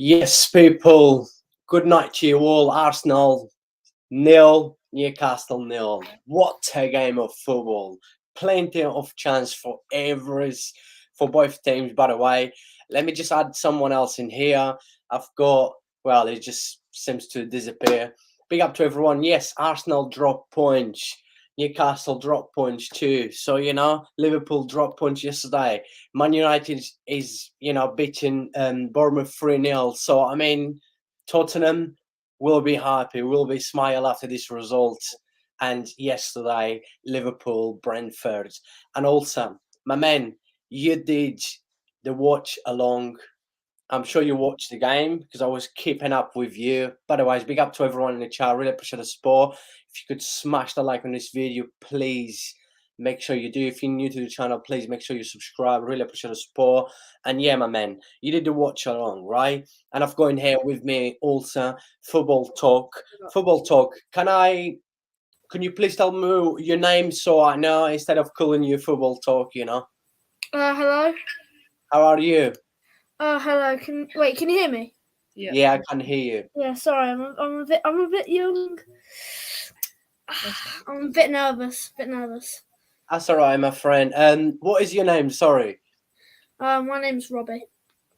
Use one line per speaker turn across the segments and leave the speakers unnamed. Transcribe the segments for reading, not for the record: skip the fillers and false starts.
Yes, people. Good night to you all. Arsenal nil, Newcastle nil. What a game of football! Plenty of chance for both teams. By the way, let me just add someone else in here. I've got it just seems to disappear. Big up to everyone. Yes, Arsenal drop points. Newcastle drop points too. So Liverpool drop points yesterday. Man United is beating Bournemouth 3-0. So I mean, Tottenham will be happy, will be smile after this result. And yesterday, Liverpool, Brentford, and also my man, you did the watch along. I'm sure you watched the game because I was keeping up with you. But otherwise, big up to everyone in the chat. Really appreciate the support. If you could smash the like on this video, please make sure you do. If you're new to the channel, please make sure you subscribe. Really appreciate the support. And yeah, my man, you did the watch along, right? And I've got in here with me also Football Talk. Football Talk. Can you please tell me your name so I know instead of calling you Football Talk?
Hello.
How are you?
Hello. Can you hear me?
Yeah, I can hear you.
Yeah, sorry, I'm a bit young. I'm a bit nervous.
That's all right, my friend. What is your name? Sorry.
My name's Robbie.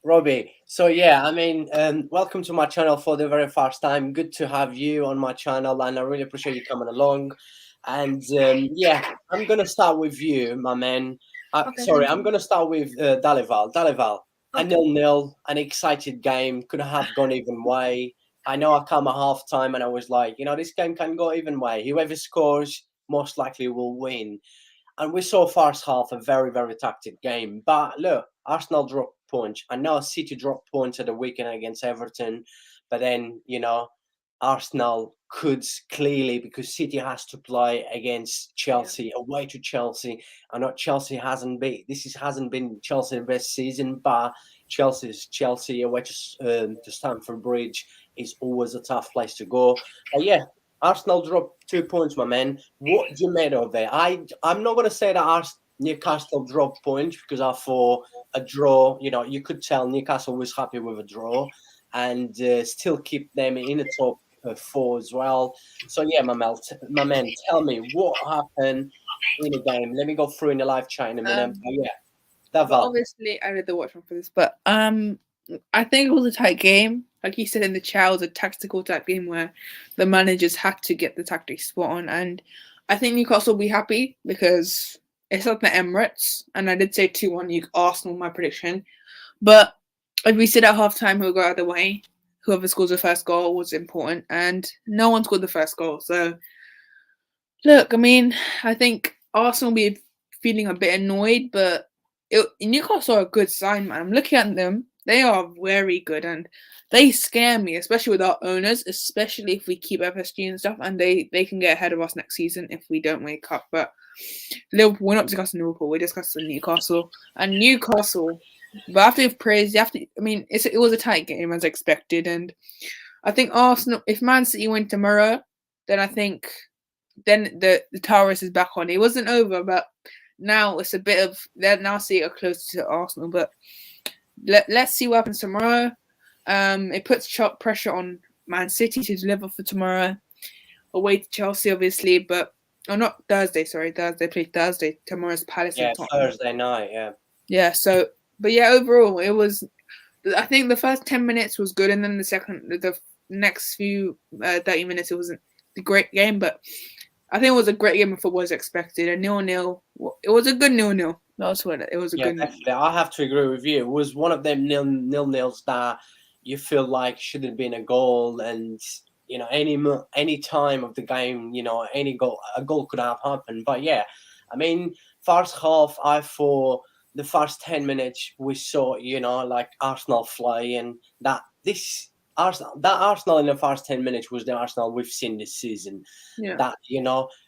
Robbie. So yeah, I mean, welcome to my channel for the very first time. Good to have you on my channel, and I really appreciate you coming along. And yeah, I'm gonna start with you, my man.
Okay,
I'm gonna start with Dalival. Dalival, a 0-0, an excited game. Could have gone even way. I know I come at half time and I was like, this game can go even way. Whoever scores most likely will win. And we saw first half a very, very tactic game. But look, Arsenal dropped points. I know City dropped points at the weekend against Everton, but then, Arsenal could clearly, because City has to play against Chelsea, away to Chelsea. I know Chelsea hasn't been Chelsea's best season, but Chelsea's Chelsea away to Stamford Bridge is always a tough place to go. But yeah, Arsenal dropped 2 points, my man. What do you made of it? I'm not going to say that Newcastle dropped points because I thought a draw, you could tell Newcastle was happy with a draw and still keep them in the top four as well. So yeah, my man, tell me what happened in the game. Let me go through in the live chat in a minute. But yeah,
obviously, I read the watch one for this, but I think it was a tight game. Like you said in the chat, it was a tactical type game where the managers had to get the tactics spot on, and I think Newcastle will be happy because it's not the Emirates, and I did say 2-1 Arsenal, my prediction. But if we said at halftime who'll go either way, whoever scores the first goal was important, and no one scored the first goal. So, look, I mean, I think Arsenal will be feeling a bit annoyed, but Newcastle are a good sign, man. I'm looking at them. They are very good, and they scare me, especially with our owners, especially if we keep FSG and stuff, and they can get ahead of us next season if we don't wake up. But Liverpool, we're not discussing Liverpool, we're discussing Newcastle. And Newcastle, but after you've praised, it was a tight game as expected, and I think Arsenal, if Man City win tomorrow, then I think the Towers is back on. It wasn't over, but now it's a bit of now City are closer to Arsenal, but let's see what happens tomorrow. It puts pressure on Man City to deliver for tomorrow, away to Chelsea, obviously, but not Thursday. Sorry, Thursday play Thursday. Tomorrow's Palace.
Yeah, Thursday night. Yeah.
Yeah. So, but yeah, overall, it was. I think the first 10 minutes was good, and then the next few 30 minutes, it wasn't a great game, but I think it was a great game of football as expected. A 0-0. It was a good 0-0. That's what it was.
Definitely. I have to agree with you. It was one of them nil-nils that you feel like should have been a goal, and any time of the game, a goal could have happened. But yeah, I mean, first half, I thought the first 10 minutes we saw, like Arsenal flying. Arsenal in the first 10 minutes was the Arsenal we've seen this season.
Yeah.
That,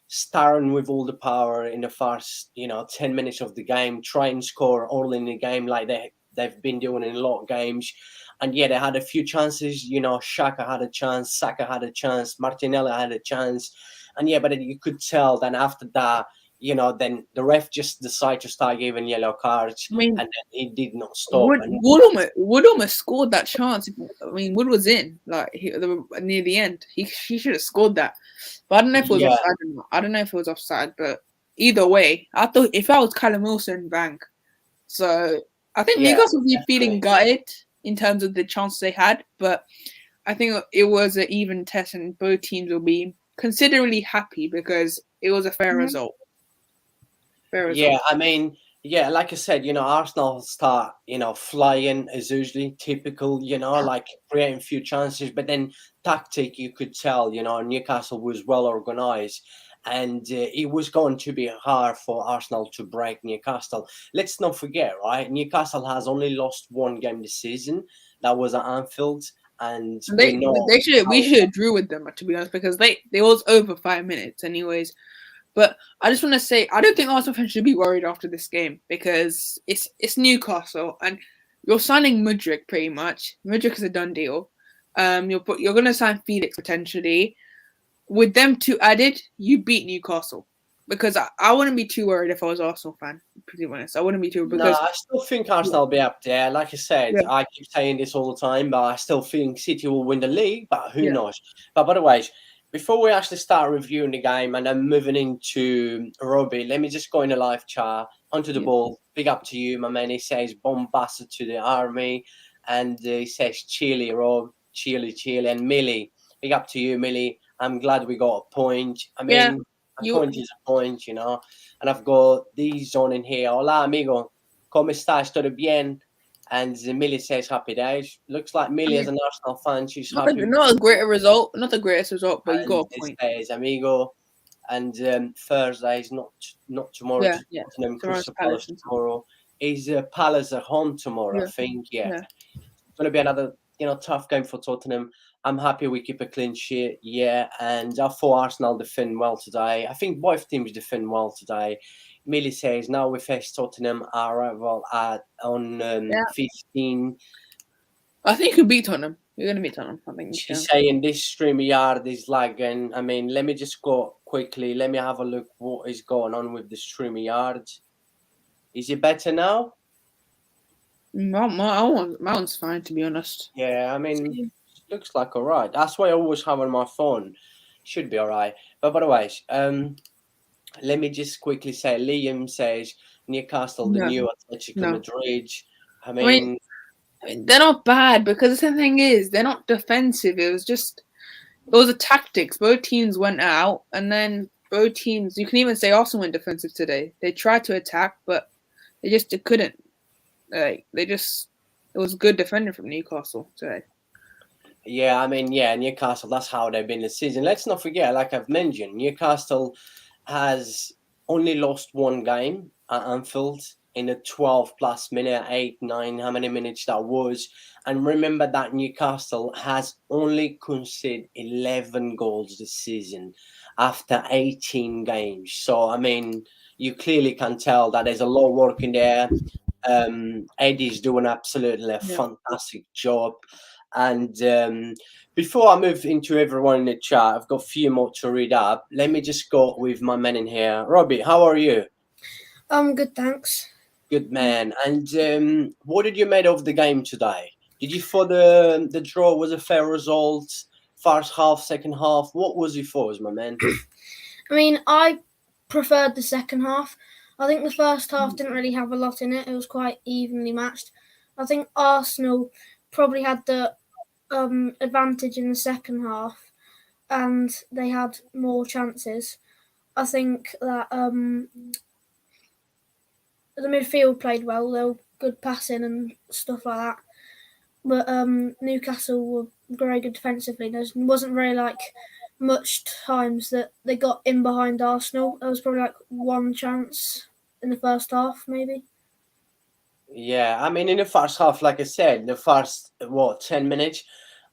starting with all the power in the first, 10 minutes of the game, try and score early in the game like they've been doing in a lot of games. And yeah, they had a few chances, Xhaka had a chance, Saka had a chance, Martinelli had a chance. And yeah, but you could tell then after that, then the ref just decided to start giving yellow cards,
I mean,
and then he did not stop.
Wood almost scored that chance. I mean, Wood was in near the end. He should have scored that, but I don't know if it was offside or not. I don't know if it was offside, but either way, I thought if I was Callum Wilson, bang. So I think Newcastle will be feeling gutted in terms of the chances they had, but I think it was an even test, and both teams will be considerably happy because it was a fair result.
I mean, like I said, Arsenal start, flying as usually typical, like creating a few chances, but then tactic, you could tell, Newcastle was well organized, and it was going to be hard for Arsenal to break Newcastle. Let's not forget, right? Newcastle has only lost one game this season. That was at Anfield. And we
should have drew with them, to be honest, because they was over 5 minutes anyways. But I just want to say, I don't think Arsenal fans should be worried after this game because it's Newcastle and you're signing Mudryk pretty much. Mudryk is a done deal. You're going to sign Felix potentially. With them two added, you beat Newcastle. Because I wouldn't be too worried if I was an Arsenal fan, pretty honest. I wouldn't be too because
I still think Arsenal will be up there. Like I said, I keep saying this all the time, but I still think City will win the league, but who knows? But by the way, before we actually start reviewing the game and then moving into Robbie, let me just go in the live chat, onto the ball. Big up to you, my man. He says, bombastic to the army. And he says, chilly, Rob, chilly. And Millie, big up to you, Millie. I'm glad we got a point. I mean, a point is a point, And I've got these on in here. Hola, amigo. ¿Cómo estás? ¿Todo bien? And Millie says happy days. Looks like Millie is an Arsenal fan. She's happy.
Not the greatest result, but you got a point.
Says amigo. And Thursday is not tomorrow. Tottenham Crystal Palace tomorrow. Is Palace at home tomorrow? I think. It's going to be another tough game for Tottenham. I'm happy we keep a clean sheet. And I thought Arsenal defend well today. I think both teams defend well today. Millie says, now we face Tottenham, our rival on 15.
I think you beat Tottenham. You're going to beat Tottenham. I think
she's saying this StreamYard is lagging. I mean, let me just go quickly. Let me have a look what is going on with the StreamYard. Is it better now?
My one's fine, to be honest.
Yeah, I mean, looks like all right. That's what I always have on my phone. Should be all right. But by the way, let me just quickly say, Liam says Newcastle, the new Atletico Madrid. I mean,
they're not bad because the thing is, they're not defensive. It was a tactics. Both teams went out, and then both teams, you can even say Arsenal went defensive today. They tried to attack, but they couldn't. It was good defending from Newcastle today.
Yeah, I mean, Newcastle, that's how they've been this season. Let's not forget, like I've mentioned, Newcastle has only lost one game at Anfield in a 12-plus minute, 8, 9, how many minutes that was. And remember that Newcastle has only conceded 11 goals this season after 18 games. So, I mean, you clearly can tell that there's a lot of work in there. Eddie's doing absolutely a fantastic job. And before I move into everyone in the chat, I've got a few more to read up. Let me just go with my man in here. Robbie, how are you?
I'm good, thanks.
Good, man. And what did you make of the game today? Did you thought the draw was a fair result? First half, second half? What was it for, my man?
I mean, I preferred the second half. I think the first half didn't really have a lot in it. It was quite evenly matched. I think Arsenal probably had the advantage in the second half, and they had more chances. I think that the midfield played well. They were good passing and stuff like that. But Newcastle were very good defensively. There wasn't very much times that they got in behind Arsenal. There was probably one chance in the first half, maybe.
Yeah, I mean, in the first half, like I said, the first 10 minutes,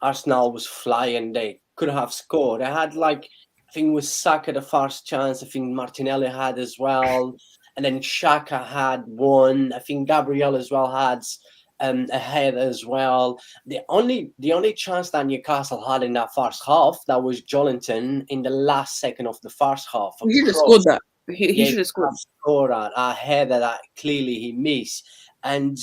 Arsenal was flying. They could have scored. They had I think it was Saka the first chance. I think Martinelli had as well, and then Xhaka had one. I think Gabriel as well had a head as well. The only chance that Newcastle had in that first half, that was Jolinton in the last second of the first half.
You should have scored that. He should have scored.
Scored that. I heard that clearly he missed. And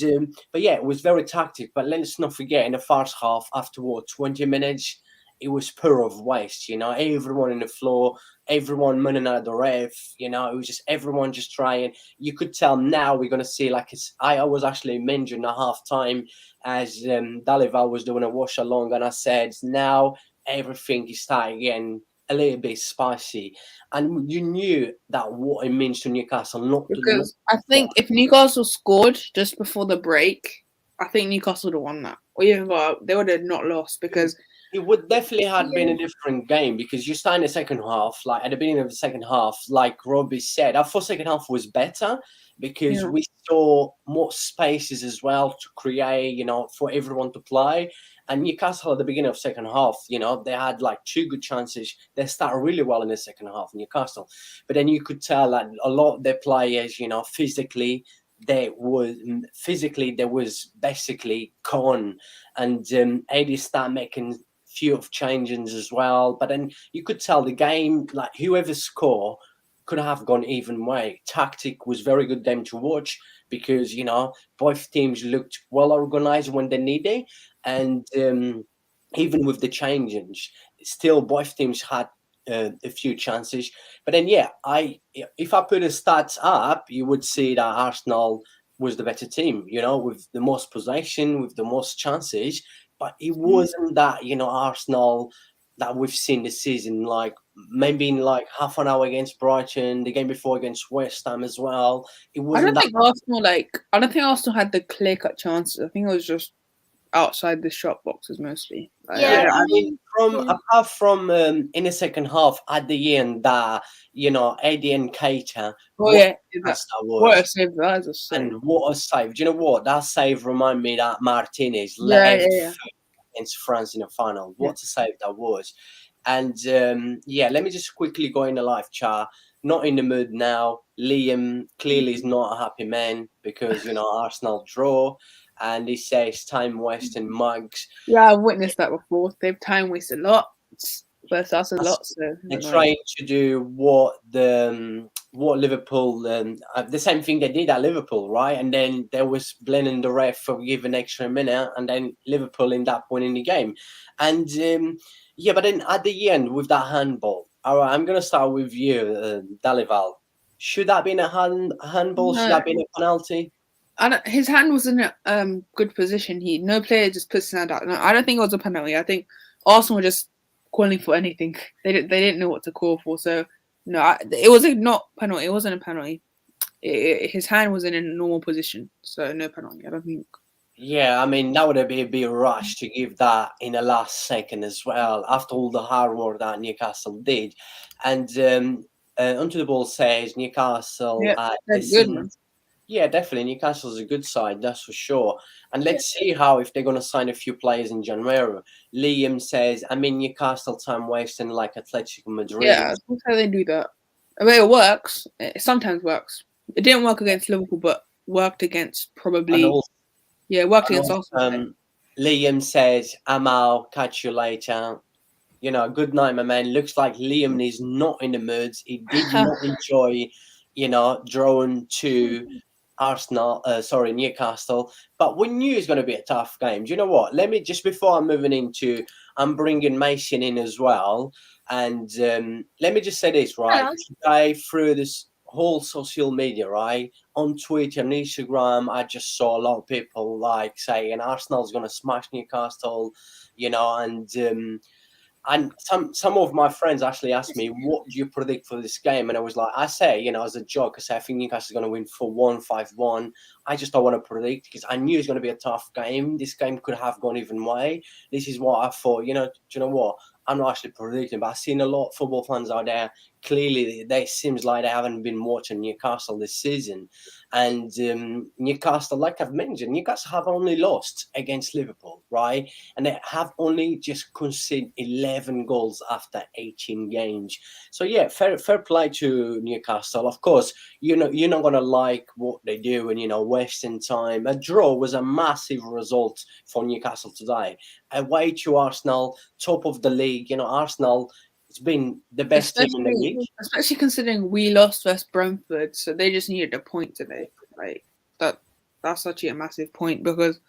but yeah, it was very tactic. But let's not forget, in the first half, after 20 minutes, it was pure of waste. Everyone in the floor, everyone running at the ref. It was just everyone just trying. You could tell now we're gonna see I was actually mentioned at half time as Dalival was doing a wash along, and I said now everything is starting again a little bit spicy, and you knew that what it means to Newcastle not to
Because I think if Newcastle scored just before the break, I think Newcastle would have won that. Or even they would have not lost, because
it would definitely have been a different game, because you start in the second half, like at the beginning of the second half, like Robbie said, I thought second half was better because we saw more spaces as well to create, for everyone to play. And Newcastle at the beginning of second half, they had like 2 good chances. They started really well in the second half, Newcastle. But then you could tell that a lot of their players, physically, there was basically gone. And AD started making few of changes as well. But then you could tell the game, like whoever score could have gone even way. Tactic was very good game to watch because, both teams looked well organized when they needed. And even with the changes, still both teams had a few chances. But then, if I put the stats up, you would see that Arsenal was the better team, with the most possession, with the most chances. But it wasn't that, Arsenal that we've seen this season, like maybe in like half an hour against Brighton, the game before against West Ham as well. It wasn't
I don't think Arsenal had the clear-cut chances. I think it was just outside the shot boxes mostly.
I mean, apart from in the second half at the end, Eddie and Keita.
What a save that is! A save.
And what a save! Do you know what? That save reminded me that Martinez left against France in the final. What a save that was! And let me just quickly go in the live chat. Not in the mood now. Liam clearly is not a happy man because Arsenal draw. And he says time wasting mugs.
Yeah, I've witnessed that before. They've time wasted a lot. But that's a lot. So
they're trying to do what Liverpool, the same thing they did at Liverpool, right? And then there was blaming the ref for giving extra minute, and then Liverpool in that point in the game. And but then at the end with that handball. All right, I'm gonna start with you, Dalival. Should that have been a handball? Should that have been a penalty?
His hand was in a good position. No player just puts his hand out. No, I don't think it was a penalty. I think Arsenal were just calling for anything. They didn't know what to call for. So no, it was not penalty. It wasn't a penalty. His hand was in a normal position, so no penalty. I don't think.
Yeah, I mean that would have been a rush to give that in the last second as well, after all the hard work that Newcastle did. And Onto the Ball says Newcastle.
That's good, man.
Yeah, definitely. Newcastle's a good side, that's for sure. And let's see if they're going to sign a few players in January. Liam says, Newcastle time wasting like Atletico Madrid.
Yeah, that's how they do that. I mean, it works. It sometimes works. It didn't work against Liverpool, but worked against probably. Worked against Arsenal.
Liam says, Amal, catch you later. Good night, my man. Looks like Liam is not in the mood. He did not enjoy, drawing to Newcastle. But we knew it was going to be a tough game. Do you know what? Let me just, before I'm moving into, I'm bringing Mason in as well. And let me just say this, right? Today, through this whole social media, right? On Twitter and Instagram, I just saw a lot of people like saying Arsenal's going to smash Newcastle, and some of my friends actually asked me, what do you predict for this game? And I was like, I say, as a joke, I think Newcastle's going to win 4-1, 5-1. I just don't want to predict because I knew it's going to be a tough game. This game could have gone even way. This is what I thought, do you know what? I'm not actually predicting, but I've seen a lot of football fans out there. Clearly, they seems like they haven't been watching Newcastle this season. And Newcastle, like I've mentioned, Newcastle have only lost against Liverpool, right? And they have only just conceded 11 goals after 18 games. So, yeah, fair play to Newcastle. Of course, you're not going to like what they do and, wasting time. A draw was a massive result for Newcastle today. Away to Arsenal, top of the league. Arsenal It's been the best team in the league.
Especially considering we lost versus Brentford, so they just needed a point today. Like that's actually a massive point, because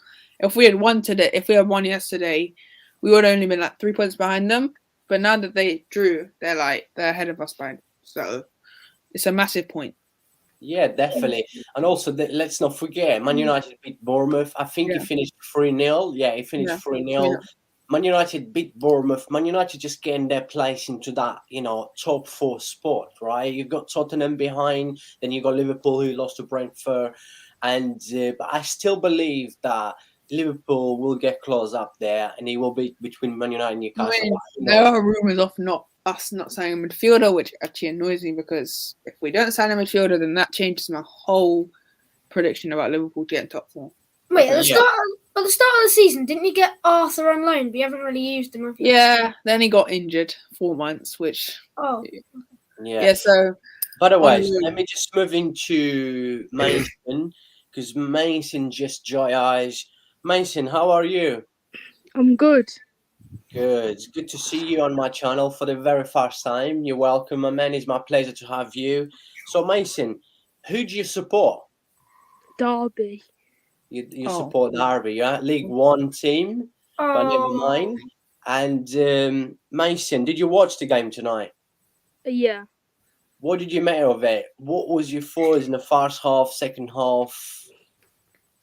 if we had won yesterday, we would have only been like 3 points behind them. But now that they drew, they're ahead of us by. So it's a massive point.
Yeah, definitely. And also, let's not forget, Man United beat Bournemouth. I think he finished 3-0. Yeah, he finished 3-0.
Yeah.
Man United beat Bournemouth. Man United just getting their place into that, top 4 spot, right? You've got Tottenham behind, then you got Liverpool, who lost to Brentford. And but I still believe that Liverpool will get close up there, and he will be between Man United and Newcastle.
There are rumours of us not signing a midfielder, which actually annoys me, because if we don't sign a midfielder, then that changes my whole prediction about Liverpool getting top 4.
Wait, at the start of the season, didn't you get Arthur on loan? But you haven't really used him, have you?
Yeah, then he got injured 4 months, which...
Oh.
Yeah, so...
By the way, let me just move into Mason, because Mason just joined us. Mason, how are you?
I'm good.
Good. It's good to see you on my channel for the very first time. You're welcome, my man. It's my pleasure to have you. So, Mason, who do you support?
Derby.
You support Derby, yeah? League One team, but never mind. And Mason, did you watch the game tonight?
Yeah.
What did you make of it? What was your thoughts in the first half, second half?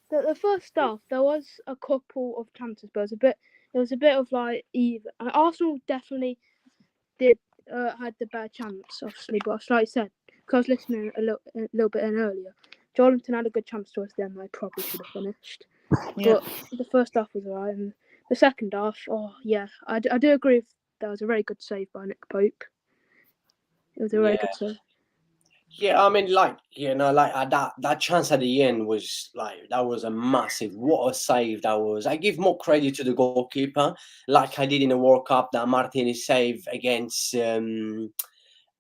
The first half, there was a couple of chances, but it was a bit of like even. Arsenal definitely had the better chance, obviously, but like I said, because I was listening a little bit in earlier, Jordan had a good chance towards the end. I probably should have finished, but the first half was alright, and the second half, I do agree with that was a very good save by Nick Pope. It was a very good save.
Yeah, I mean, that chance at the end was that was a massive. What a save that was! I give more credit to the goalkeeper, like I did in the World Cup, that Martinez save against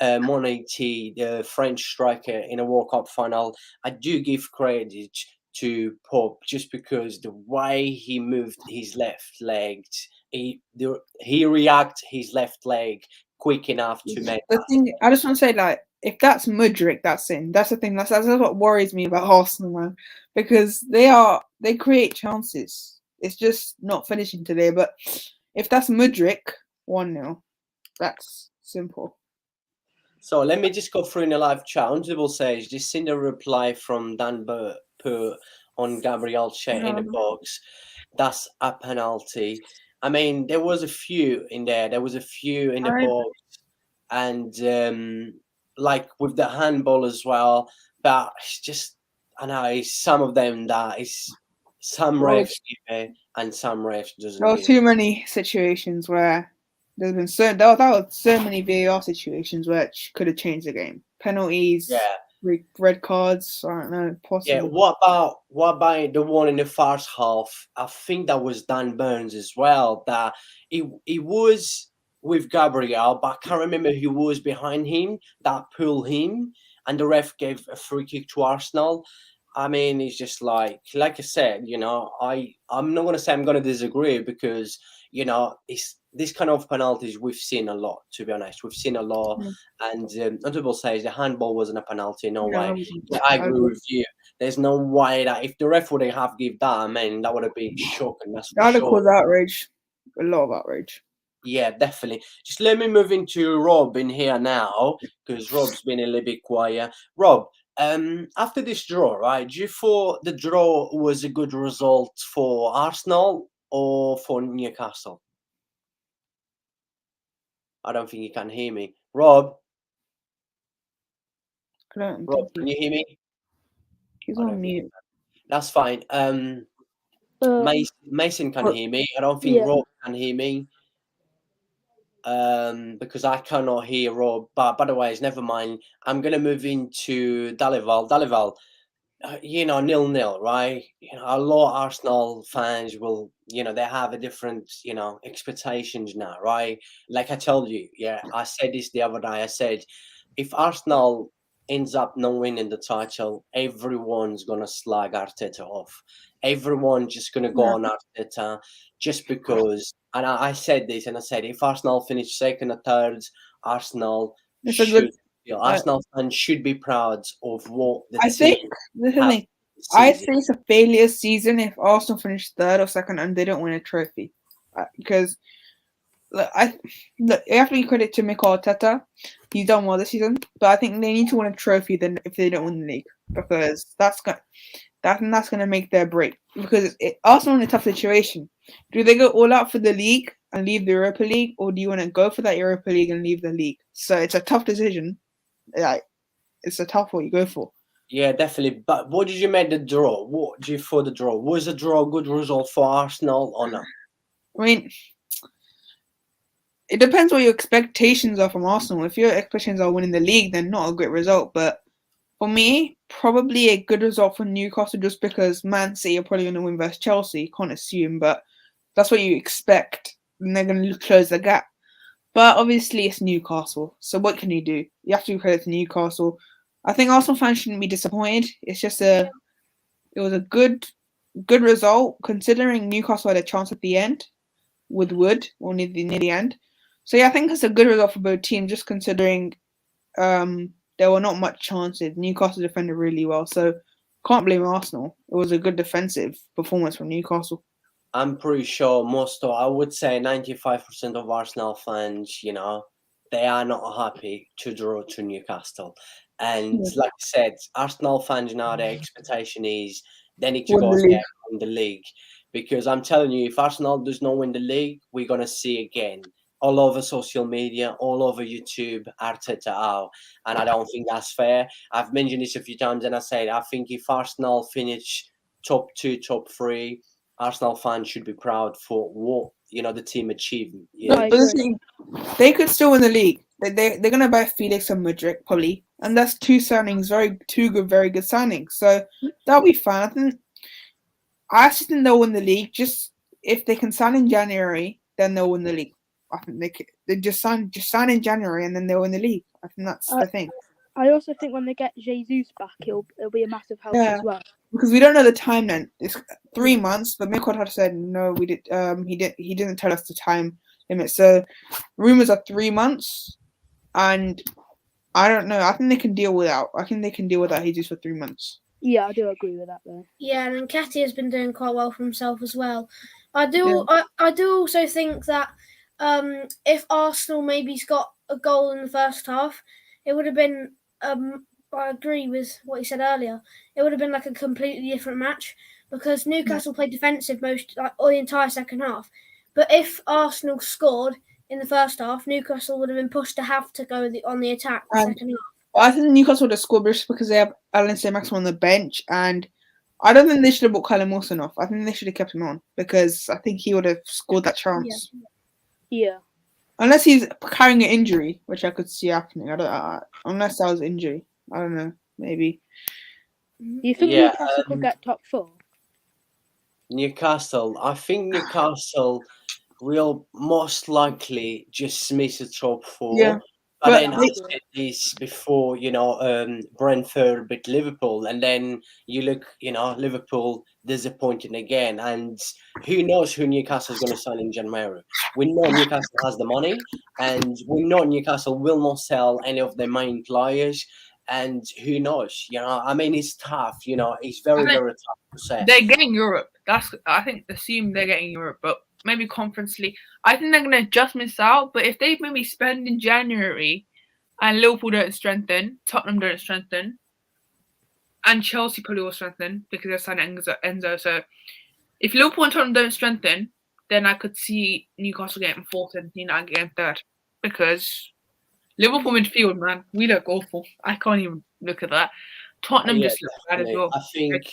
Moneti, the French striker in a World Cup final. I do give credit to Pope just because the way he moved his left leg, he reacted his left leg quick enough to make.
The thing, I just want to say, if that's Mudryk, that's in. That's the thing. That's what worries me about Arsenal, man, because they create chances. It's just not finishing today. But if that's Mudryk, 1-0. That's simple.
So let me just go through in the live chat. Unsible says, just seen the reply from Dan Pur on Gabriel chat in the box. That's a penalty. I mean, there was a few in there. There was a few in the box. And with the handball as well. But it's just, I know, it's some of them that is some refs give it and some refs doesn't.
There were too many situations where there's been there were so many VAR situations which could have changed the game. Penalties, red cards. I don't know. Possibly.
Yeah. What about the one in the first half? I think that was Dan Burns as well. That it was with Gabriel, but I can't remember who was behind him that pulled him, and the ref gave a free kick to Arsenal. I mean, it's just like I said, I'm not gonna say I'm gonna disagree, because it's this kind of penalties we've seen a lot. To be honest, we've seen a lot. And Notable says the handball wasn't a penalty. No way. Yeah, I agree with you. There's no way that if the ref would have give that, I mean, that would have been shocking. That
would have caused outrage. A lot of outrage.
Yeah, definitely. Just let me move into Rob in here now, because Rob's been a little bit quiet. Rob, after this draw, right, do you thought the draw was a good result for Arsenal or for Newcastle? I don't think you can hear me. Rob? Rob, can you hear me?
He's on mute.
That's fine. Mason can hear me. I don't think Rob can hear me. Because I cannot hear Rob. But by the way, never mind. I'm gonna move into Dalival. Dalival, 0-0, right? A lot of Arsenal fans will, they have a different, expectations now, right? Like I told you, I said this the other day. I said, if Arsenal ends up not winning the title, everyone's gonna slag Arteta off. Everyone's just gonna go on Arteta just because. And I said this, and I said, if Arsenal finish second or third, Arsenal
It's a good.
Arsenal fans should be proud of what the
I
team
think the
have
thing.
this
I
season.
say it's a failure season if Arsenal finish third or second and they don't win a trophy, because look, you have to give credit to Mikel Arteta. He's done well this season, but I think they need to win a trophy then if they don't win the league, because that's gonna make their break. Because Arsenal in a tough situation. Do they go all out for the league and leave the Europa League, or do you want to go for that Europa League and leave the league? So it's a tough decision. Like, it's a tough one you go for.
Yeah, definitely. But what did you make the draw? What do you for the draw? Was the draw a good result for Arsenal or not?
I mean, it depends what your expectations are from Arsenal. If your expectations are winning the league, then not a great result. But for me, probably a good result for Newcastle, just because Man City are probably going to win versus Chelsea. Can't assume, but that's what you expect. And they're going to close the gap. But obviously, it's Newcastle. So what can you do? You have to give credit to Newcastle. I think Arsenal fans shouldn't be disappointed. It's just it was a good result considering Newcastle had a chance at the end with Wood or near the end. So yeah, I think it's a good result for both teams, just considering there were not much chances. Newcastle defended really well, so can't blame Arsenal. It was a good defensive performance from Newcastle.
I'm pretty sure I would say 95% of Arsenal fans, they are not happy to draw to Newcastle. And like I said, Arsenal fans now, their expectation is they need to go there in the league. Because I'm telling you, if Arsenal does not win the league, we're going to see again all over social media, all over YouTube, Arteta out. And I don't think that's fair. I've mentioned this a few times and I said, I think if Arsenal finish top 2, top 3, Arsenal fans should be proud for what the team achieved.
But they could still win the league. They're gonna buy Felix and Mudryk probably, and that's two signings, very good signings. So that'll be fine. I actually think they'll win the league. Just if they can sign in January, then they'll win the league. I think they just sign in January and then they'll win the league. I think that's the thing.
I also think when they get Jesus back, it'll be a massive help as well.
Because we don't know the time then. It's 3 months, but Mikel Arteta said no. We did. He didn't tell us the time limit. So rumors are 3 months, and I don't know. I think they can deal without. Jesus for 3 months.
Yeah, I do agree with that though.
Yeah, and Nketiah has been doing quite well for himself as well. I do also think that if Arsenal maybe's got a goal in the first half, it would have been. I agree with what he said earlier. It would have been like a completely different match because Newcastle played defensive or the entire second half. But if Arsenal scored in the first half, Newcastle would have been pushed to have to go on the attack the second half.
I think Newcastle would have scored just because they have Alan Saint-Maximin on the bench, and I don't think they should have brought Callum Wilson off. I think they should have kept him on because I think he would have scored that chance.
Yeah.
Unless he's carrying an injury, which I could see happening. Unless that was injury. I don't know. Maybe.
You think Newcastle could get top 4?
Newcastle. I think Newcastle will most likely just miss the top 4.
Yeah.
But then I said this before, Brentford beat Liverpool, and then you look, Liverpool disappointing again, and who knows who Newcastle is going to sign in January. We know Newcastle has the money, and we know Newcastle will not sell any of their main players, and who knows, it's tough, it's very, very tough to say.
They're getting Europe. Assume they're getting Europe, but maybe Conference League. I think they're going to just miss out, but if they maybe spend in January and Liverpool don't strengthen, Tottenham don't strengthen, and Chelsea probably will strengthen because they're signing Enzo. So if Liverpool and Tottenham don't strengthen, then I could see Newcastle getting 4th and United getting 3rd because Liverpool midfield, man, we look awful. I can't even look at that. Tottenham just looks bad as well.
I think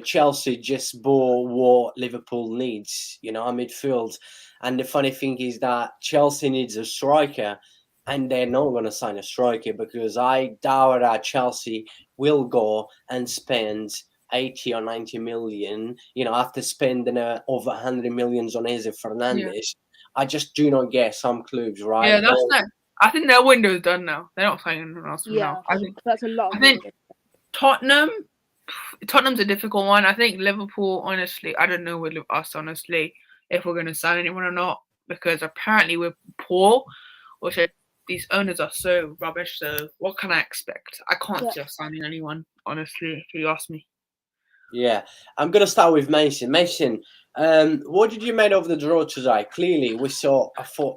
Chelsea just bought what Liverpool needs, a midfield. And the funny thing is that Chelsea needs a striker, and they're not going to sign a striker because I doubt that Chelsea will go and spend 80 or 90 million, after spending over 100 millions on Enzo Fernandez. Yeah. I just do not get some clubs, right?
Yeah, that's not. I think their window is done now. They're not signing anyone else now.
I think that's a lot.
I think Tottenham's a difficult one. I think Liverpool, honestly, I don't know with us, honestly, if we're going to sign anyone or not, because apparently we're poor. Also, these owners are so rubbish. So what can I expect? I can't
Yeah.
just sign in anyone, honestly. If you ask me.
Yeah, I'm gonna start with Mason. Mason, what did you make of the draw today? Clearly, we saw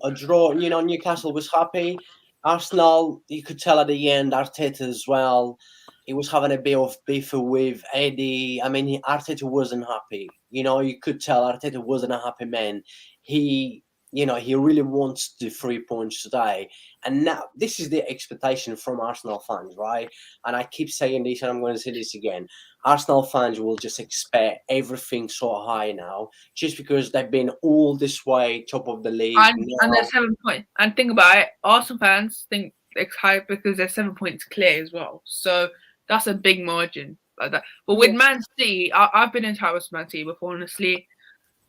a draw. You know, Newcastle was happy. Arsenal, you could tell at the end, Arteta as well. He was having a bit of beef with Eddie. I mean, Arteta wasn't happy. You know, you could tell Arteta wasn't a happy man. He, he really wants the 3 points today. And now this is the expectation from Arsenal fans, right? And I keep saying this, and I'm going to say this again. Arsenal fans will just expect everything so high now, just because they've been all this way top of the league.
And they're 7 points. And think about it, Arsenal fans think it's high because they're 7 points clear as well. So that's a big margin like that. But with Man City, I've been in touch with Man City before. Honestly,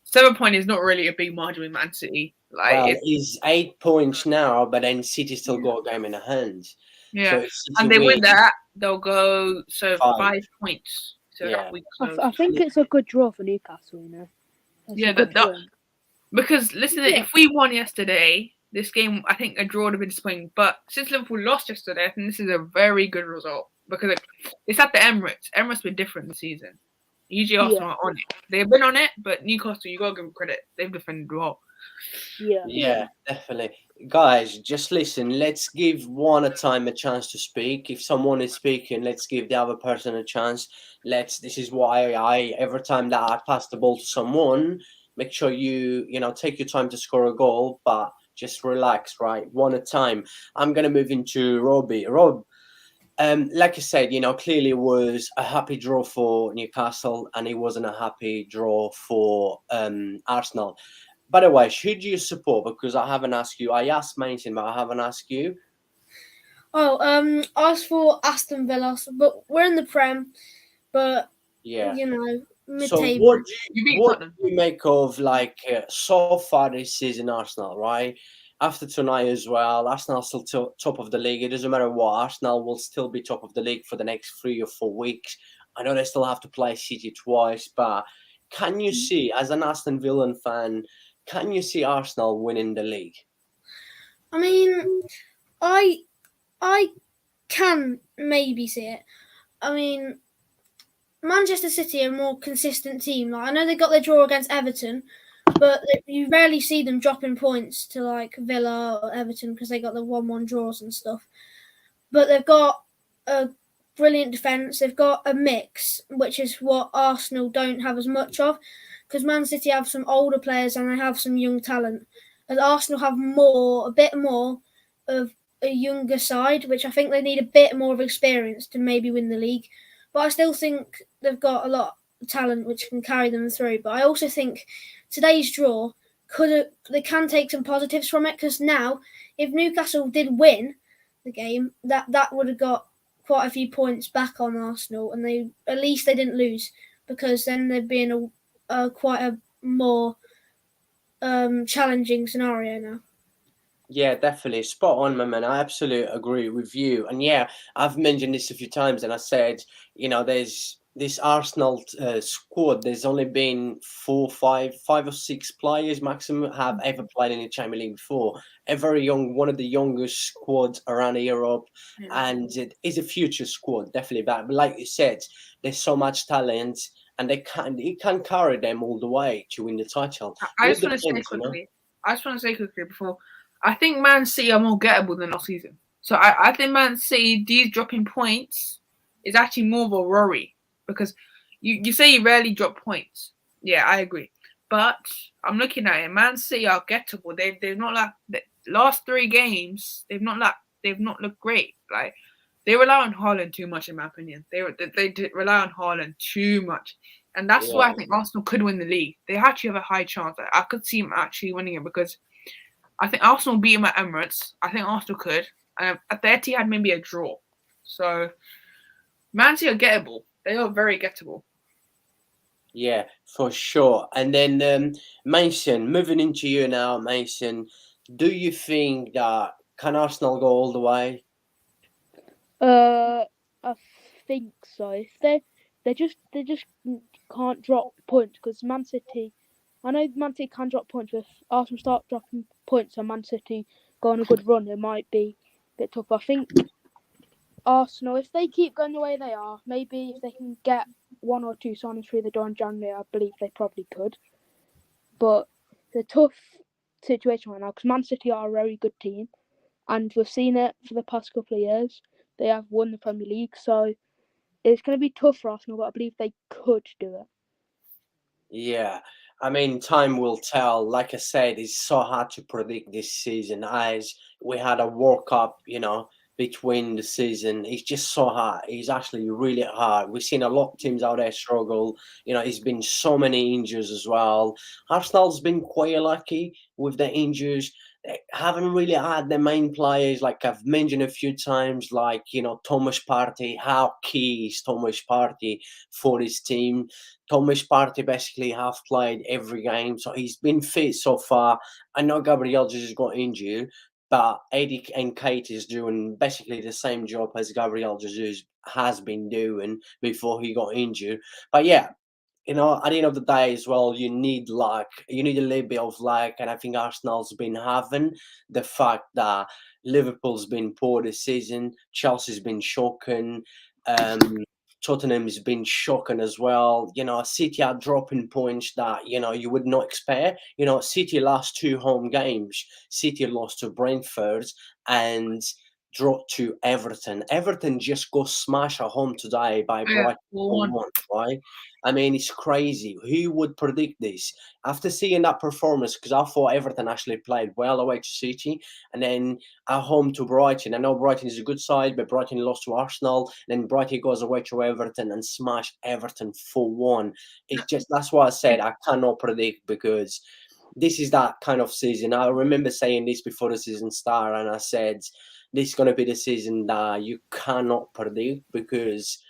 7 point is not really a big margin with Man City. Like,
well, it's 8 points now, but then City still got a game in the hand.
yeah,
So if City
and they win
win,
that, they'll go
5.
5 points. So
Yeah.
that week.
I think it's a good draw for Newcastle. You know. It's
Yeah,
a good win.
because listen, if we won yesterday, this game I think a draw would have been disappointing. But since Liverpool lost yesterday, I think this is a very good result because it's at the Emirates. Emirates been different this season. Usually Arsenal are on it. They've been on it, but Newcastle, you gotta give them credit. They've defended well.
Yeah, definitely. Guys, just listen. Let's give one at a time a chance to speak. If someone is speaking, let's give the other person a chance. This is why every time that I pass the ball to someone, make sure you take your time to score a goal, but just relax, right? One at a time. I'm gonna move into Robbie. Rob, like I said, clearly it was a happy draw for Newcastle, and it wasn't a happy draw for Arsenal. By the way, who do you support? Because I haven't asked you. I asked Mason, but I haven't asked you.
Oh, I was for Aston Villa, but we're in the Prem. But
Yeah. So
mid-table.
what do you make of so far this season, Arsenal, right? After tonight as well, Arsenal still top of the league. It doesn't matter what, Arsenal will still be top of the league for the next 3 or 4 weeks. I know they still have to play City twice, but can you see, as an Aston Villa fan, can you see Arsenal winning the league?
I mean, I can maybe see it. I mean, Manchester City are a more consistent team. Like, I know they got their draw against Everton, but you rarely see them dropping points to Villa or Everton because they got the 1-1 draws and stuff. But they've got a brilliant defence. They've got a mix, which is what Arsenal don't have as much of, because Man City have some older players and they have some young talent. And Arsenal have a bit more of a younger side, which I think they need a bit more of experience to maybe win the league. But I still think they've got a lot of talent which can carry them through. But I also think today's draw they can take some positives from it, because now if Newcastle did win the game, that would have got quite a few points back on Arsenal, and at least they didn't lose, because then there'd be in quite a more challenging scenario now.
Yeah, definitely. Spot on, my man. I absolutely agree with you. And yeah, I've mentioned this a few times, and I said, there's this Arsenal squad. There's only been 5 or 6 players maximum have ever played in the Champions League before. A very young, one of the youngest squads around Europe, and it is a future squad, definitely. But like you said, there's so much talent, and it can carry them all the way to win the title.
I just want to say quickly before. I think Man City are more gettable than last season. So I think Man City, these dropping points is actually more of a worry, because you say you rarely drop points. Yeah, I agree. But I'm looking at it. Man City are gettable. They've not the last 3 games. They've not looked great. Like, they rely on Haaland too much, in my opinion. They rely on Haaland too much, and that's why I think Arsenal could win the league. They actually have a high chance. I could see them actually winning it, because I think Arsenal beat them at Emirates. I think Arsenal could. At the Etihad, maybe a draw. So, Man City are gettable. They are very gettable.
Yeah, for sure. And then Mason, moving into you now, Mason. Do you think that can Arsenal go all the way?
I think so. If they just can't drop points, because Man City, I know Man City can drop points. If Arsenal start dropping points and Man City go on a good run, it might be a bit tough. I think Arsenal, if they keep going the way they are, maybe if they can get 1 or 2 signings through the door in January, I believe they probably could. But it's a tough situation right now because Man City are a very good team, and we've seen it for the past couple of years. They have won the Premier League, so it's going to be tough for Arsenal, but I believe they could do it.
Yeah, I mean, time will tell. Like I said, it's so hard to predict this season as we had a World Cup, between the season. It's just so hard. It's actually really hard. We've seen a lot of teams out there struggle. It's been so many injuries as well. Arsenal's been quite lucky with the injuries. They haven't really had the main players, like I've mentioned a few times, like, Thomas Partey. How key is Thomas Partey for his team? Thomas Partey basically have played every game, so he's been fit so far. I know Gabriel Jesus got injured, but Eddie and Kate is doing basically the same job as Gabriel Jesus has been doing before he got injured. But yeah, at the end of the day as well, you need luck. You need a little bit of luck, and I think Arsenal's been having the fact that Liverpool's been poor this season, Chelsea's been shocking, Tottenham's been shocking as well. City are dropping points that you would not expect. City lost 2 home games. City lost to Brentford and dropped to Everton. Everton just got smashed at home today by Brighton 4-1, right? I mean, it's crazy. Who would predict this? After seeing that performance, because I thought Everton actually played well away to City, and then at home to Brighton. I know Brighton is a good side, but Brighton lost to Arsenal. And then Brighton goes away to Everton and smashed Everton 4-1. That's why I said I cannot predict, because this is that kind of season. I remember saying this before the season started, and I said, this is going to be the season that you cannot predict, because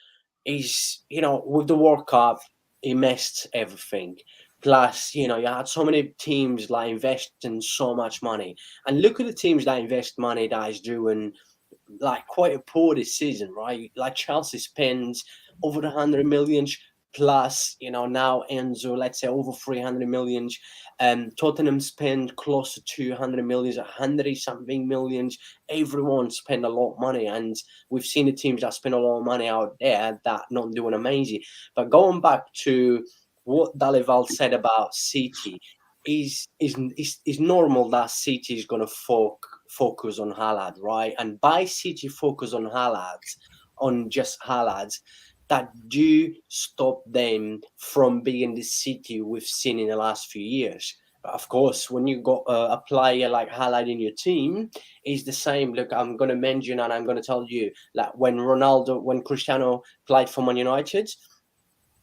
with the World Cup, he messed everything. Plus, you had so many teams like investing so much money. And look at the teams that invest money that is doing like quite a poor this season, right? Like Chelsea spends over 100 million plus, now Enzo, let's say over 300 million. Tottenham spend close to 200 million, 100 something millions. Everyone spend a lot of money, and we've seen the teams that spend a lot of money out there that not doing amazing. But going back to what Dalival said about City, is normal that City is going to focus on Haaland, right? And by City focus on Haaland, on just Haaland, that do stop them from being the City we've seen in the last few years. Of course, when you got a player like Haaland in your team, it's the same. Look, I'm going to mention and I'm going to tell you that when Cristiano played for Man United,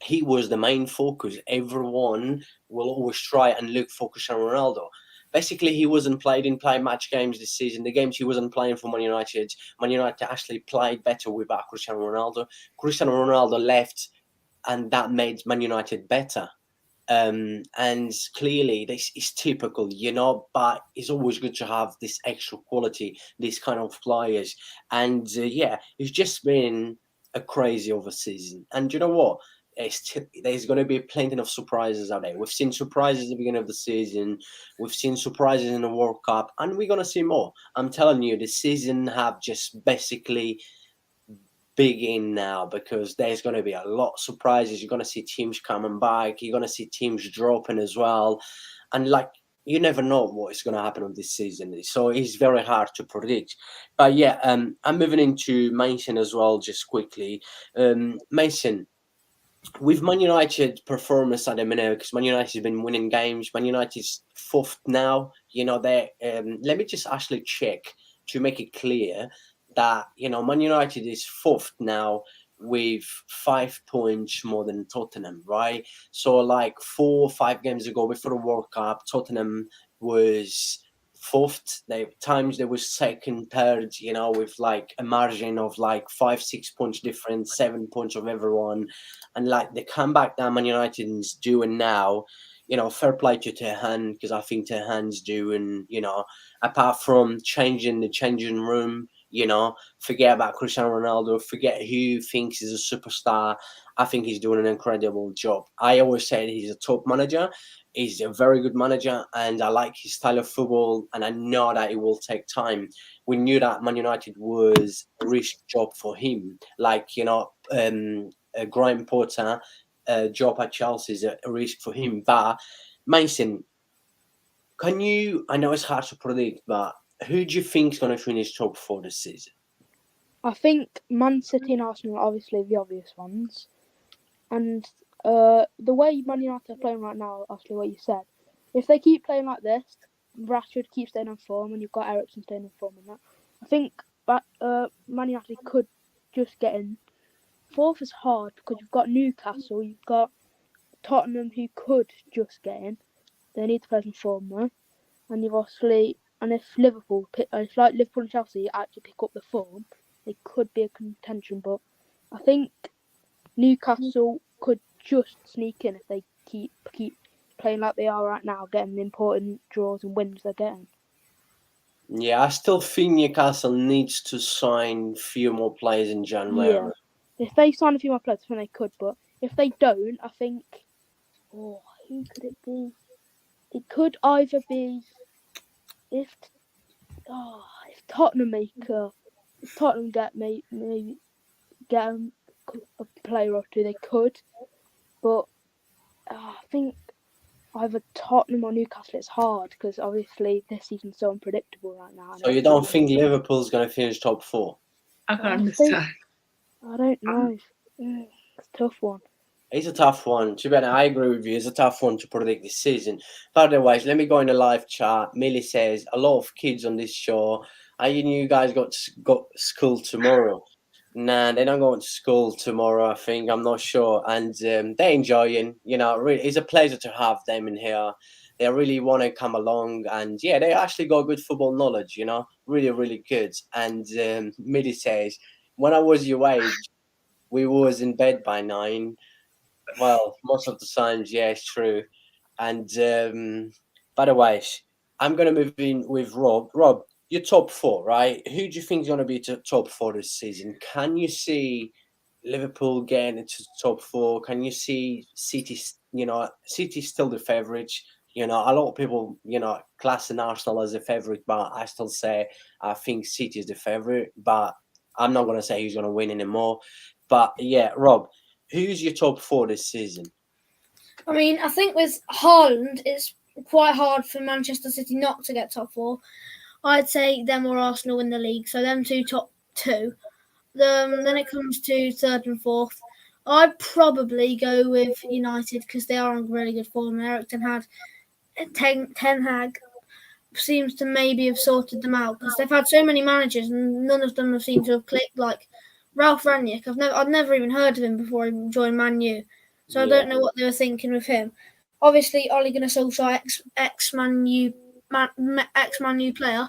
he was the main focus. Everyone will always try and look for Cristiano Ronaldo. Basically, he didn't play match games this season. The games he wasn't playing for Man United actually played better without Cristiano Ronaldo. Cristiano Ronaldo left, and that made Man United better. And clearly, this is typical, but it's always good to have this extra quality, this kind of players. And it's just been a crazy over season. And you know what? There's going to be plenty of surprises out there. We've seen surprises at the beginning of the season. We've seen surprises in the World Cup, and we're going to see more. I'm telling you, the season have just basically begin now, because there's going to be a lot of surprises. You're going to see teams coming back. You're going to see teams dropping as well. And you never know what is going to happen on this season. So it's very hard to predict. But yeah, I'm moving into Mason as well, just quickly. Mason, with Man United performance at the minute, because Man United has been winning games, Man United's 4th now. Let me just actually check to make it clear that Man United is 4th now with 5 points more than Tottenham, right? So 4 or 5 games ago before the World Cup, Tottenham was 4th. They were 2nd, 3rd, with a margin of 5-6 points different, 7 points of everyone. And the comeback that Man United is doing now, fair play to Tehan, because I think Tehan's doing, apart from changing the changing room, forget about Cristiano Ronaldo, forget who thinks he's a superstar. I think he's doing an incredible job. I always said he's a top manager. he's a very good manager, and I like his style of football, and I know that it will take time. We knew that Man United was a risk job for him, like Graham Potter job at Chelsea is a risk for him. But Mason, can you? I know it's hard to predict, but who do you think is going to finish top 4 this season?
I think Man City and Arsenal are obviously the obvious ones. And the way Man United are playing right now, actually what you said, if they keep playing like this, Rashford keeps staying on form, and you've got Eriksen staying on form and that, I think that Man United could just get in. 4th is hard because you've got Newcastle, you've got Tottenham who could just get in. They need to play some form though. And you've obviously, and if Liverpool, it's like Liverpool and Chelsea actually pick up the form, they could be a contention. But I think Newcastle could just sneak in if they keep playing like they are right now, getting the important draws and wins they're getting.
Yeah, I still think Newcastle needs to sign few more players in January.
Yeah. If they sign a few more players, I think they could. But if they don't, I think, who could it be? It could either be if Tottenham get maybe get a player or two, they could. But I think either Tottenham or Newcastle, it's hard because obviously this season's so unpredictable right now.
So you don't think Liverpool's going to finish top 4?
I can understand.
I don't know. It's a tough one.
It's a tough one. To be honest, I agree with you. It's a tough one to predict this season. But otherwise, let me go in the live chat. Millie says, a lot of kids on this show. You guys got school tomorrow. Nah, they're not going to school tomorrow, I think. I'm not sure. And they're enjoying. Really, it's a pleasure to have them in here. They really want to come along. And, yeah, they actually got good football knowledge, really, really good. And Millie says, when I was your age, we was in bed by 9. Well, most of the times, yeah, it's true. And by the way, I'm going to move in with Rob. Rob, you're top 4, right? Who do you think is going to be top 4 this season? Can you see Liverpool getting into top 4? Can you see City? City's still the favourites. A lot of people, classing Arsenal as a favourite, but I still say I think City is the favourite. But I'm not going to say who's going to win anymore. But yeah, Rob, who's your top 4 this season?
I mean, I think with Haaland, it's quite hard for Manchester City not to get top 4. I'd say them or Arsenal in the league, so them two top 2. Then it comes to 3rd and 4th. I'd probably go with United because they are on really good form. Erik Ten Hag seems to maybe have sorted them out because they've had so many managers and none of them have seemed to have clicked. Like Ralph Rangnick, I'd never even heard of him before he joined Man U, so yeah. I don't know what they were thinking with him. Obviously, Ole Gunnar Solskjaer, ex-Man U player,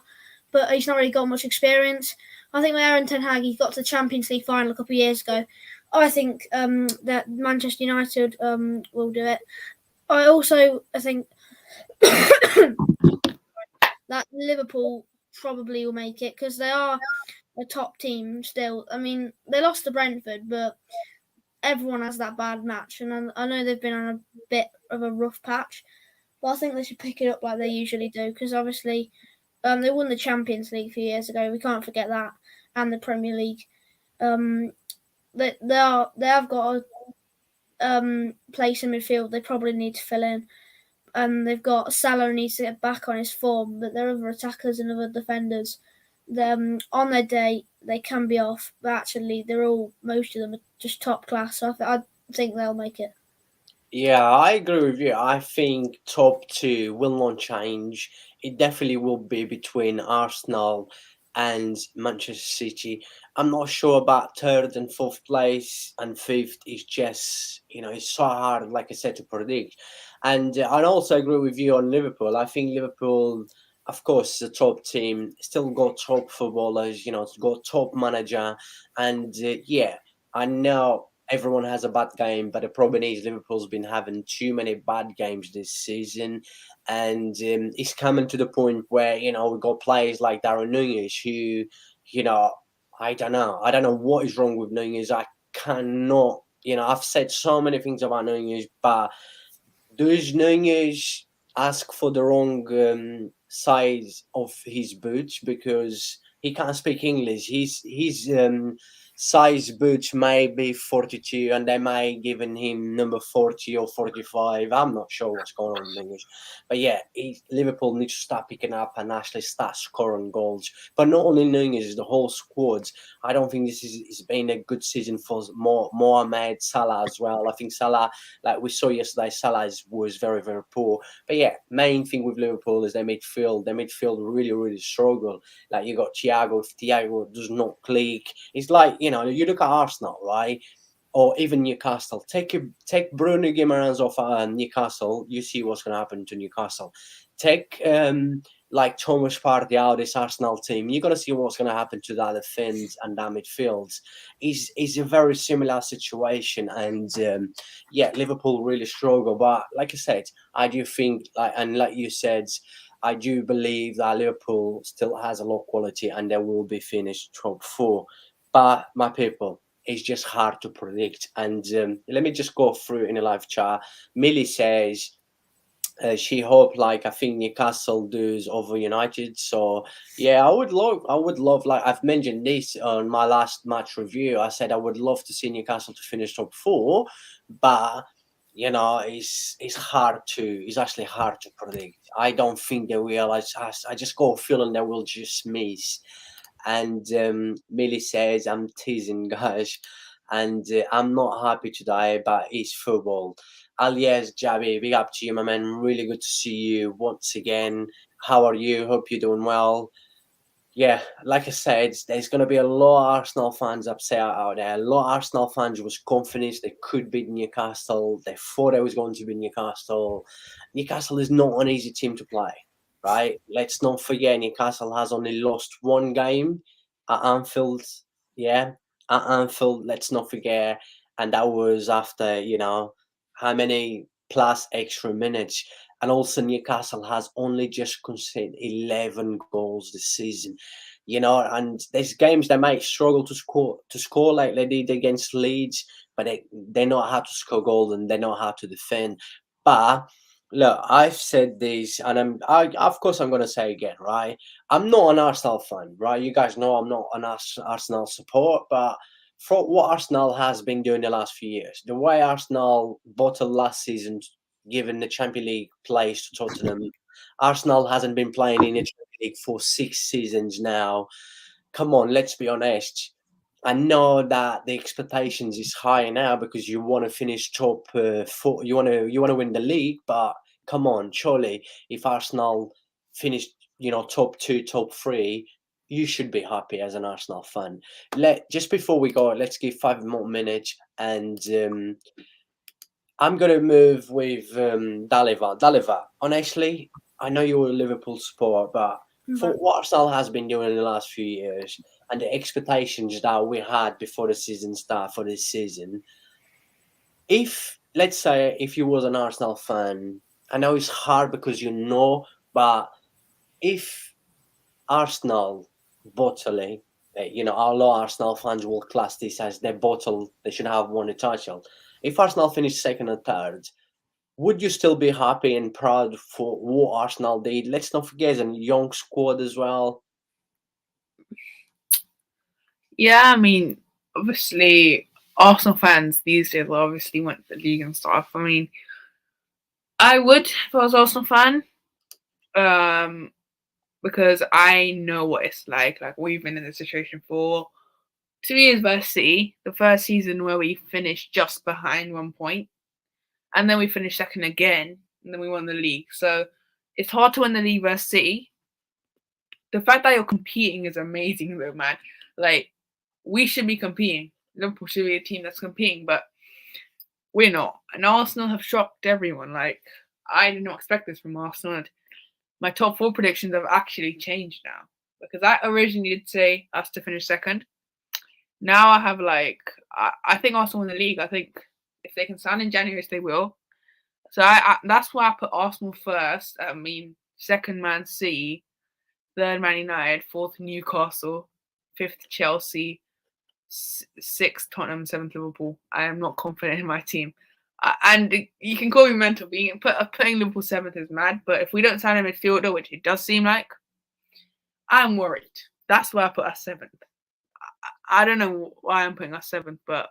but he's not really got much experience. I think with Erik Ten Hag, he got to the Champions League final a couple of years ago. I think that Manchester United will do it. I think that Liverpool probably will make it because they are a top team still. I mean, they lost to Brentford, but everyone has that bad match. And I know they've been on a bit of a rough patch, but I think they should pick it up like they usually do because obviously they won the Champions League a few years ago. We can't forget that. And the Premier League. They have got a place in midfield they probably need to fill in. And they've got Salah needs to get back on his form, but there are other attackers and other defenders. On their day, they can be off, but actually, most of them are just top class. So I think they'll make it.
Yeah, I agree with you. I think top 2 will not change. It definitely will be between Arsenal and Manchester City. I'm not sure about 3rd and 4th place, and 5th is just, it's so hard, like I said, to predict. And I also agree with you on Liverpool. I think Liverpool, of course, is a top team, still got top footballers, got top manager. And yeah, I know everyone has a bad game, but the problem is Liverpool's been having too many bad games this season. And it's coming to the point where, we've got players like Darren Nunez who, I don't know what is wrong with Nunez. I cannot, I've said so many things about Nunez, but does Nunez ask for the wrong size of his boots because he can't speak English? His size boots may be 42, and they may given him number 40 or 45. I'm not sure what's going on with Nunez, but yeah, Liverpool needs to start picking up and actually start scoring goals. But not only Nunez, the whole squad. I don't think this is been a good season for Mohamed Salah as well. I think Salah, like we saw yesterday, Salah was very, very poor. But yeah, main thing with Liverpool is their midfield. Their midfield really, really struggle. Like you got Thiago. If Thiago does not click, it's like, you know, you look at Arsenal, right? Or even Newcastle. Take Bruno Guimaraes off Newcastle. You see what's going to happen to Newcastle. Take like Thomas Partey out this Arsenal team. You're going to see what's going to happen to that defense and that midfield. Is a very similar situation, and yeah, Liverpool really struggle. But like I said, I do think, like you said, I do believe that Liverpool still has a lot of quality and they will be finished top 4. But my people, it's just hard to predict. And let me just go through in a live chat. Millie says she hoped, like, I think Newcastle does over United. So yeah, I would love, like I've mentioned this on my last match review. I said I would love to see Newcastle to finish top 4, but you know, it's actually hard to predict. I don't think they will. I just got a feeling they will just miss. And Millie says, I'm teasing, guys, and I'm not happy today, but it's football. Alias Jabi, big up to you, my man. Really good to see you once again. How are you? Hope you're doing well. Yeah, like I said, there's going to be a lot of Arsenal fans upset out there. A lot of Arsenal fans was confident they could beat Newcastle. They thought it was going to be Newcastle. Newcastle is not an easy team to play, right? Let's not forget Newcastle has only lost one game at Anfield. Yeah, at Anfield, let's not forget. And that was after, you know, how many plus extra minutes. And also Newcastle has only just conceded 11 goals this season. You know, and there's games they might struggle to score like they did against Leeds, but they know how to score goals and they know how to defend. But look, I've said this, and of course I'm gonna say again, right? I'm not an Arsenal fan, right? You guys know I'm not an Arsenal support, but for what Arsenal has been doing the last few years, the way Arsenal bottled last season, given the Champions League place to Tottenham, Arsenal hasn't been playing in the Champions League for 6 seasons now. Come on, let's be honest. I know that the expectations is higher now because you want to finish top 4. You want to win the league, but come on, surely if Arsenal finished, you know, top 2, top 3, you should be happy as an Arsenal fan. Just before we go, let's give 5 more minutes, and I'm gonna move with Daliva. Daliva, honestly, I know you're a Liverpool supporter, but for what Arsenal has been doing in the last few years and the expectations that we had before the season started for this season, if let's say if you was an Arsenal fan, I know it's hard because you know, but if Arsenal bottling, you know, a lot of Arsenal fans will class this as their bottle, they should have won the title. If Arsenal finished second or third, would you still be happy and proud for what Arsenal did? Let's not forget a young squad as well.
Yeah, I mean, obviously, Arsenal fans these days obviously want the league and stuff. I mean, I would if I was an Arsenal fan, because I know what it's like. Like, we've been in this situation for 2 years versus City. The first season where we finished just behind 1 point, and then we finished second again, and then we won the league. So it's hard to win the league versus City. The fact that you're competing is amazing, though, man. Like, we should be competing. Liverpool should be a team that's competing, but we're not. And Arsenal have shocked everyone. Like, I did not expect this from Arsenal. And my top 4 predictions have actually changed now, because I originally did say us to finish second. Now I have, like, I think Arsenal win the league. I think if they can sign in January, they will. So that's why I put Arsenal first. I mean, second Man City, third Man United, fourth Newcastle, fifth Chelsea, sixth Tottenham, seventh Liverpool. I am not confident in my team. And you can call me mental, but you can putting Liverpool 7th is mad. But if we don't sign a midfielder, which it does seem like, I'm worried. That's why I put us 7th. I don't know why I'm putting us 7th, but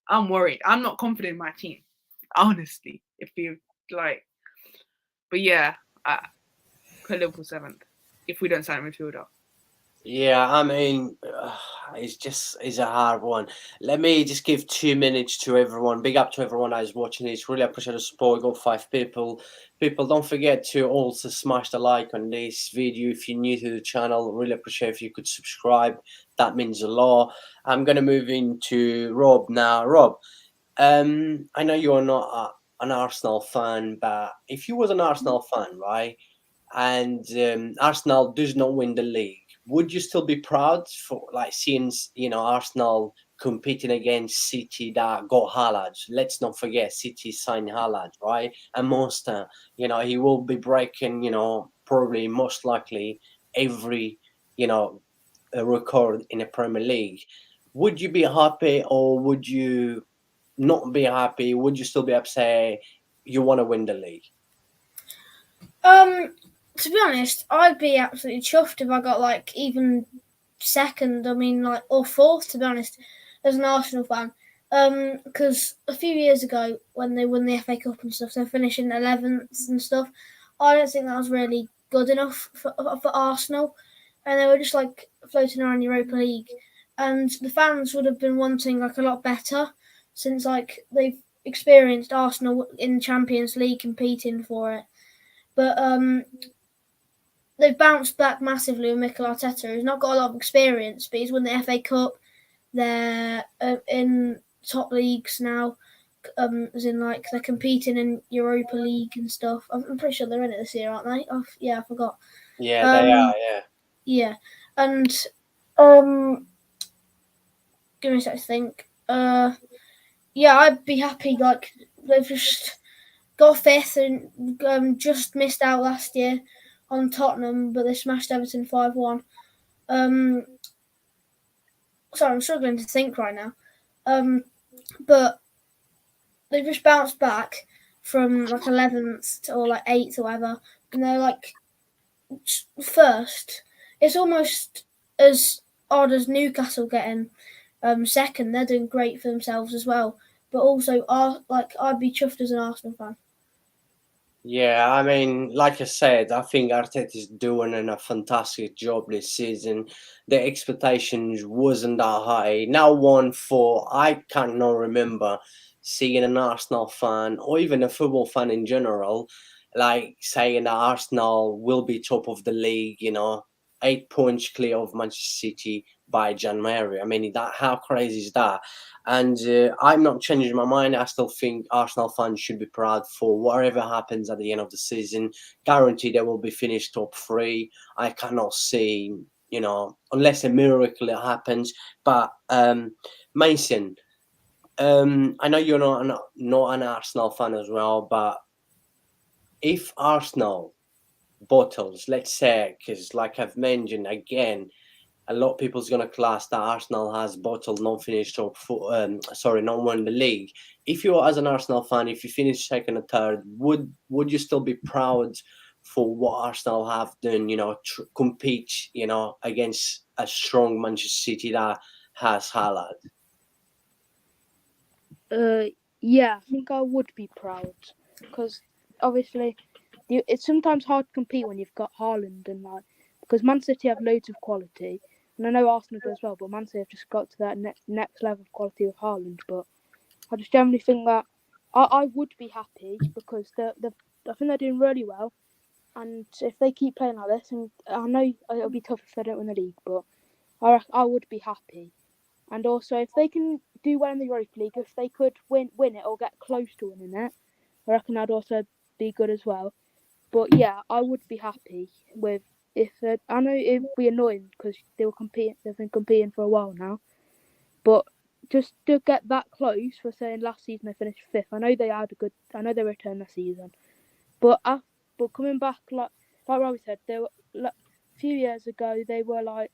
I'm worried. I'm not confident in my team, honestly. If you like, but yeah, I put Liverpool 7th if we don't sign a midfielder.
Yeah, I mean, it's a hard one. Let me just give 2 minutes to everyone. Big up to everyone that is watching this. Really appreciate the support. Got 5 people. People, don't forget to also smash the like on this video if you're new to the channel. Really appreciate if you could subscribe. That means a lot. I'm gonna move into Rob now. Rob, I know you're not an Arsenal fan, but if you was an Arsenal fan, right, and Arsenal does not win the league, would you still be proud for like seeing Arsenal competing against City that got Haaland? Let's not forget City signed Haaland, right? And Monster, he will be breaking, probably most likely every a record in the Premier League. Would you be happy or would you not be happy? Would you still be upset? You want to win the league?
To be honest, I'd be absolutely chuffed if I got like even second. I mean, like or fourth. To be honest, as an Arsenal fan, because a few years ago when they won the FA Cup and stuff, they're finishing 11th and stuff. I don't think that was really good enough for Arsenal, and they were just like floating around Europa League, and the fans would have been wanting like a lot better since like they've experienced Arsenal in Champions League competing for it. But they've bounced back massively with Mikel Arteta. He's not got a lot of experience, but he's won the FA Cup. They're in top leagues now, as in like they're competing in Europa League and stuff. I'm pretty sure they're in it this year, aren't they? I forgot.
Yeah, they are. Yeah.
Yeah, and give me a sec to think. Yeah, I'd be happy. Like they've just got 5th and just missed out last year on Tottenham, but they smashed Everton 5-1. Sorry, I'm struggling to think right now. But they've just bounced back from like 11th or like 8th or whatever, and they're like first. It's almost as odd as Newcastle getting second. They're doing great for themselves as well. But also, I'd be chuffed as an Arsenal fan.
Yeah, I mean, like I said, I think Arteta is doing a fantastic job this season. The expectations wasn't that high. Now, I cannot remember seeing an Arsenal fan or even a football fan in general, like saying that Arsenal will be top of the league. 8 points clear of Manchester City by January. I mean, how crazy is that? And I'm not changing my mind. I still think Arsenal fans should be proud for whatever happens at the end of the season. Guaranteed they will be finished top 3. I cannot see, unless a miracle happens. But Mason, I know you're not an Arsenal fan as well, but if Arsenal bottles, let's say, because like I've mentioned again, a lot of people's going to class that Arsenal has bottled, not finished top 4, not won the league. If you, as an Arsenal fan, if you finish second or third, would you still be proud for what Arsenal have done? Compete, against a strong Manchester City that has Haaland.
Yeah, I think I would be proud because obviously it's sometimes hard to compete when you've got Haaland and because Man City have loads of quality, and I know Arsenal do as well, but Man City have just got to that next level of quality with Haaland. But I just generally think that I would be happy because I think they're doing really well, and if they keep playing like this, and I know it'll be tough if they don't win the league, but I would be happy. And also, if they can do well in the Europa League, if they could win it or get close to winning it, I reckon that'd also be good as well. But yeah, I would be happy with I know it'd be annoying because they've been competing for a while now, but just to get that close for saying last season they finished 5th. I know they returned this season, but coming back like Robbie said, they were a few years ago they were like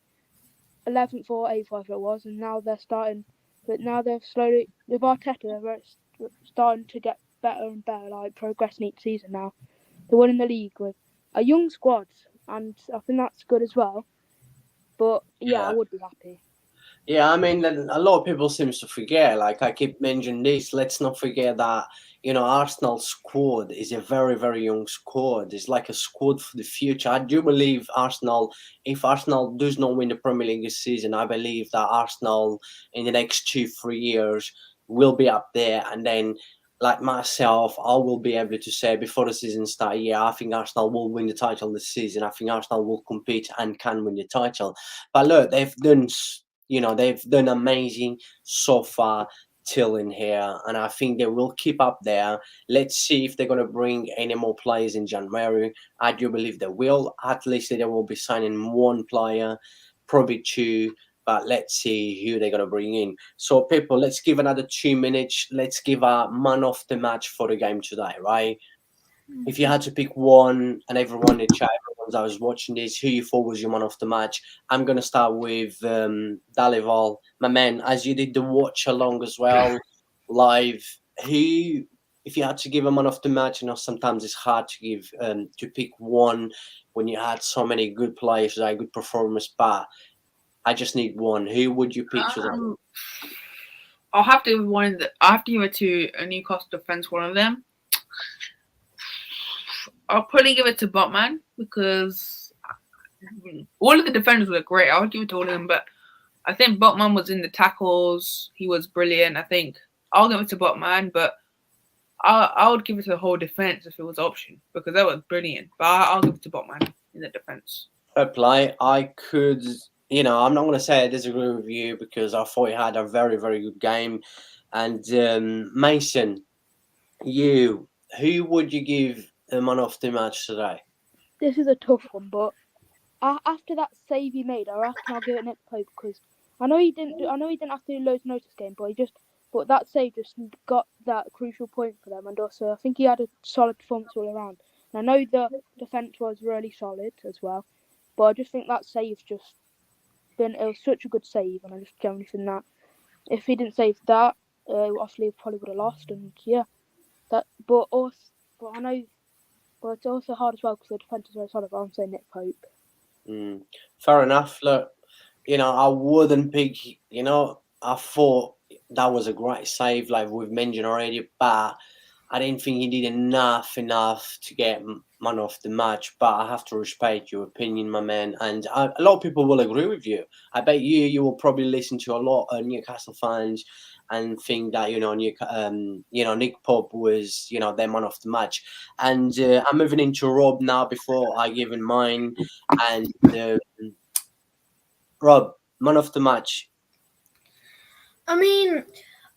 11th or 8th, whatever it was, and now they're starting. But now they're slowly with Arteta, they're starting to get better and better, like progressing each season now. They're winning the league with a young squad, and I think that's good as well. But yeah, I would be happy.
Yeah, I mean, a lot of people seem to forget. Like I keep mentioning this, let's not forget that Arsenal's squad is a very, very young squad. It's like a squad for the future. I do believe Arsenal, if Arsenal does not win the Premier League this season, I believe that Arsenal in the next 2-3 years will be up there. And then, like myself, I will be able to say before the season starts, yeah, I think Arsenal will win the title this season. I think Arsenal will compete and can win the title. But look, they've done amazing so far till in here, and I think they will keep up there. Let's see if they're going to bring any more players in January. I do believe they will. At least they will be signing one player, probably two, but let's see who they're going to bring in. So people, let's give another 2 minutes. Let's give a man of the match for the game today, right? If you had to pick one, and everyone in chat, everyone that was watching this, who you thought was your man of the match, I'm going to start with Dalival. My man, as you did the watch along as well, live, who, if you had to give a man of the match, sometimes it's hard to give, to pick one when you had so many good players, like good performance, but I just need one. Who would you pick today?
I'll have to give one. I have to give it to a Newcastle defense. One of them. I'll probably give it to Botman because all of the defenders were great. I'll give it to all of them, but I think Botman was in the tackles. He was brilliant. I think I'll give it to Botman, but I would give it to the whole defense if it was option because that was brilliant. But I'll give it to Botman in the defense.
Fair play. I could, I'm not going to say I disagree with you because I thought he had a very, very good game. And Mason, who would you give the man of the match today?
This is a tough one, but after that save he made, I reckon I'll give it Nick Pope because I know he didn't have to do loads of notice game, but that save just got that crucial point for them, and also I think he had a solid performance all around. And I know the defence was really solid as well, but I just think that save's it was such a good save, and I just generally think that if he didn't save that, obviously probably would have lost, and yeah, but I know. But it's also hard as well because the defence is very solid. But I'm saying Nick Pope.
Fair enough. Look, I wouldn't pick. I thought that was a great save, like we've mentioned already, but I didn't think he did enough to get man of the match. But I have to respect your opinion, my man, and a lot of people will agree with you. I bet you will probably listen to a lot of Newcastle fans and think that Nick Pope was their man of the match. And I'm moving into Rob now before I give in mine. And Rob, man of the match.
I mean,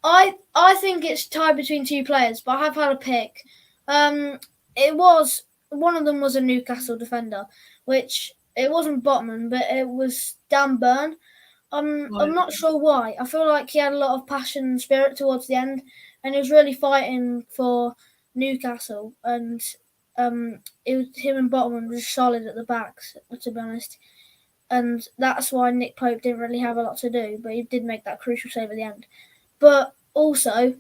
I think it's tied between two players, but I have had a pick. It was one of them was a Newcastle defender, which it wasn't Botman, but it was Dan Burn. I'm not sure why. I feel like he had a lot of passion and spirit towards the end, and he was really fighting for Newcastle. And it was him and Botman were solid at the backs, to be honest. And that's why Nick Pope didn't really have a lot to do, but he did make that crucial save at the end. But also,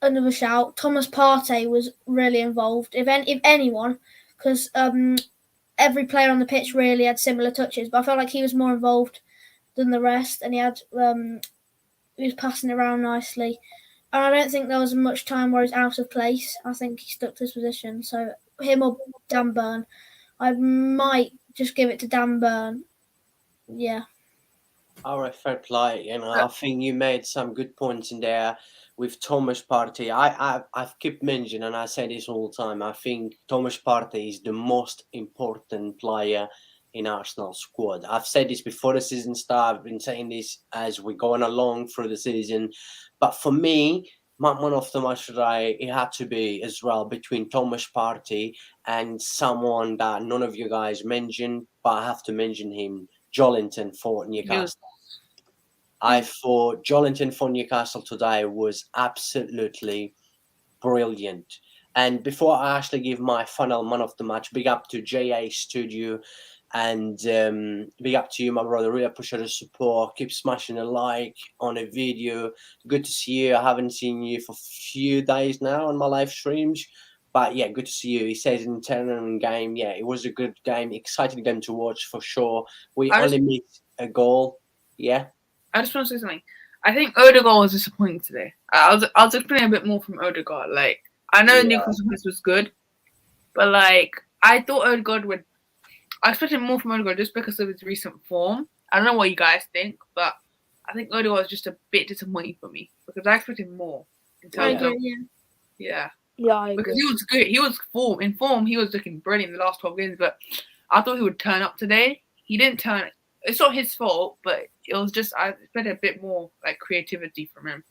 another shout, Thomas Partey was really involved, if anyone, because every player on the pitch really had similar touches, but I felt like he was more involved than the rest, and he was passing around nicely. And I don't think there was much time where he's out of place. I think he stuck to his position. So him or Dan Burn, I might just give it to Dan Burn. Yeah.
All right, fair play. I think you made some good points in there with Thomas Partey. I've kept mentioning, and I say this all the time, I think Thomas Partey is the most important player in Arsenal's squad. I've said this before the season started. I've been saying this as we're going along through the season. But for me, man of the match today, it had to be as well between Thomas Partey and someone that none of you guys mentioned, but I have to mention him, Joelinton for Newcastle. I thought Joelinton for Newcastle today was absolutely brilliant. And before I actually give my final man of the match, big up to JA Studio And big up to you, my brother. Really appreciate the support. Keep smashing a like on a video. Good to see you. I haven't seen you for a few days now on my live streams. But yeah, good to see you. He says in Tottenham game, yeah, it was a good game, exciting game to watch for sure. We only missed a goal. Yeah.
I just want to say something. I think Odegaard was disappointing today. I'll explain a bit more from Odegaard. Like, I know Newcastle was good, but like I thought Odegaard would. I expected more from Odegaard just because of his recent form. I don't know what you guys think, but I think Odegaard was just a bit disappointing for me because I expected more in terms of
Yeah, I agree.
because he was good. He was in form. He was looking brilliant in the last 12 games, but I thought he would turn up today. He didn't turn. It's not his fault, but it was just I expected a bit more like creativity from him.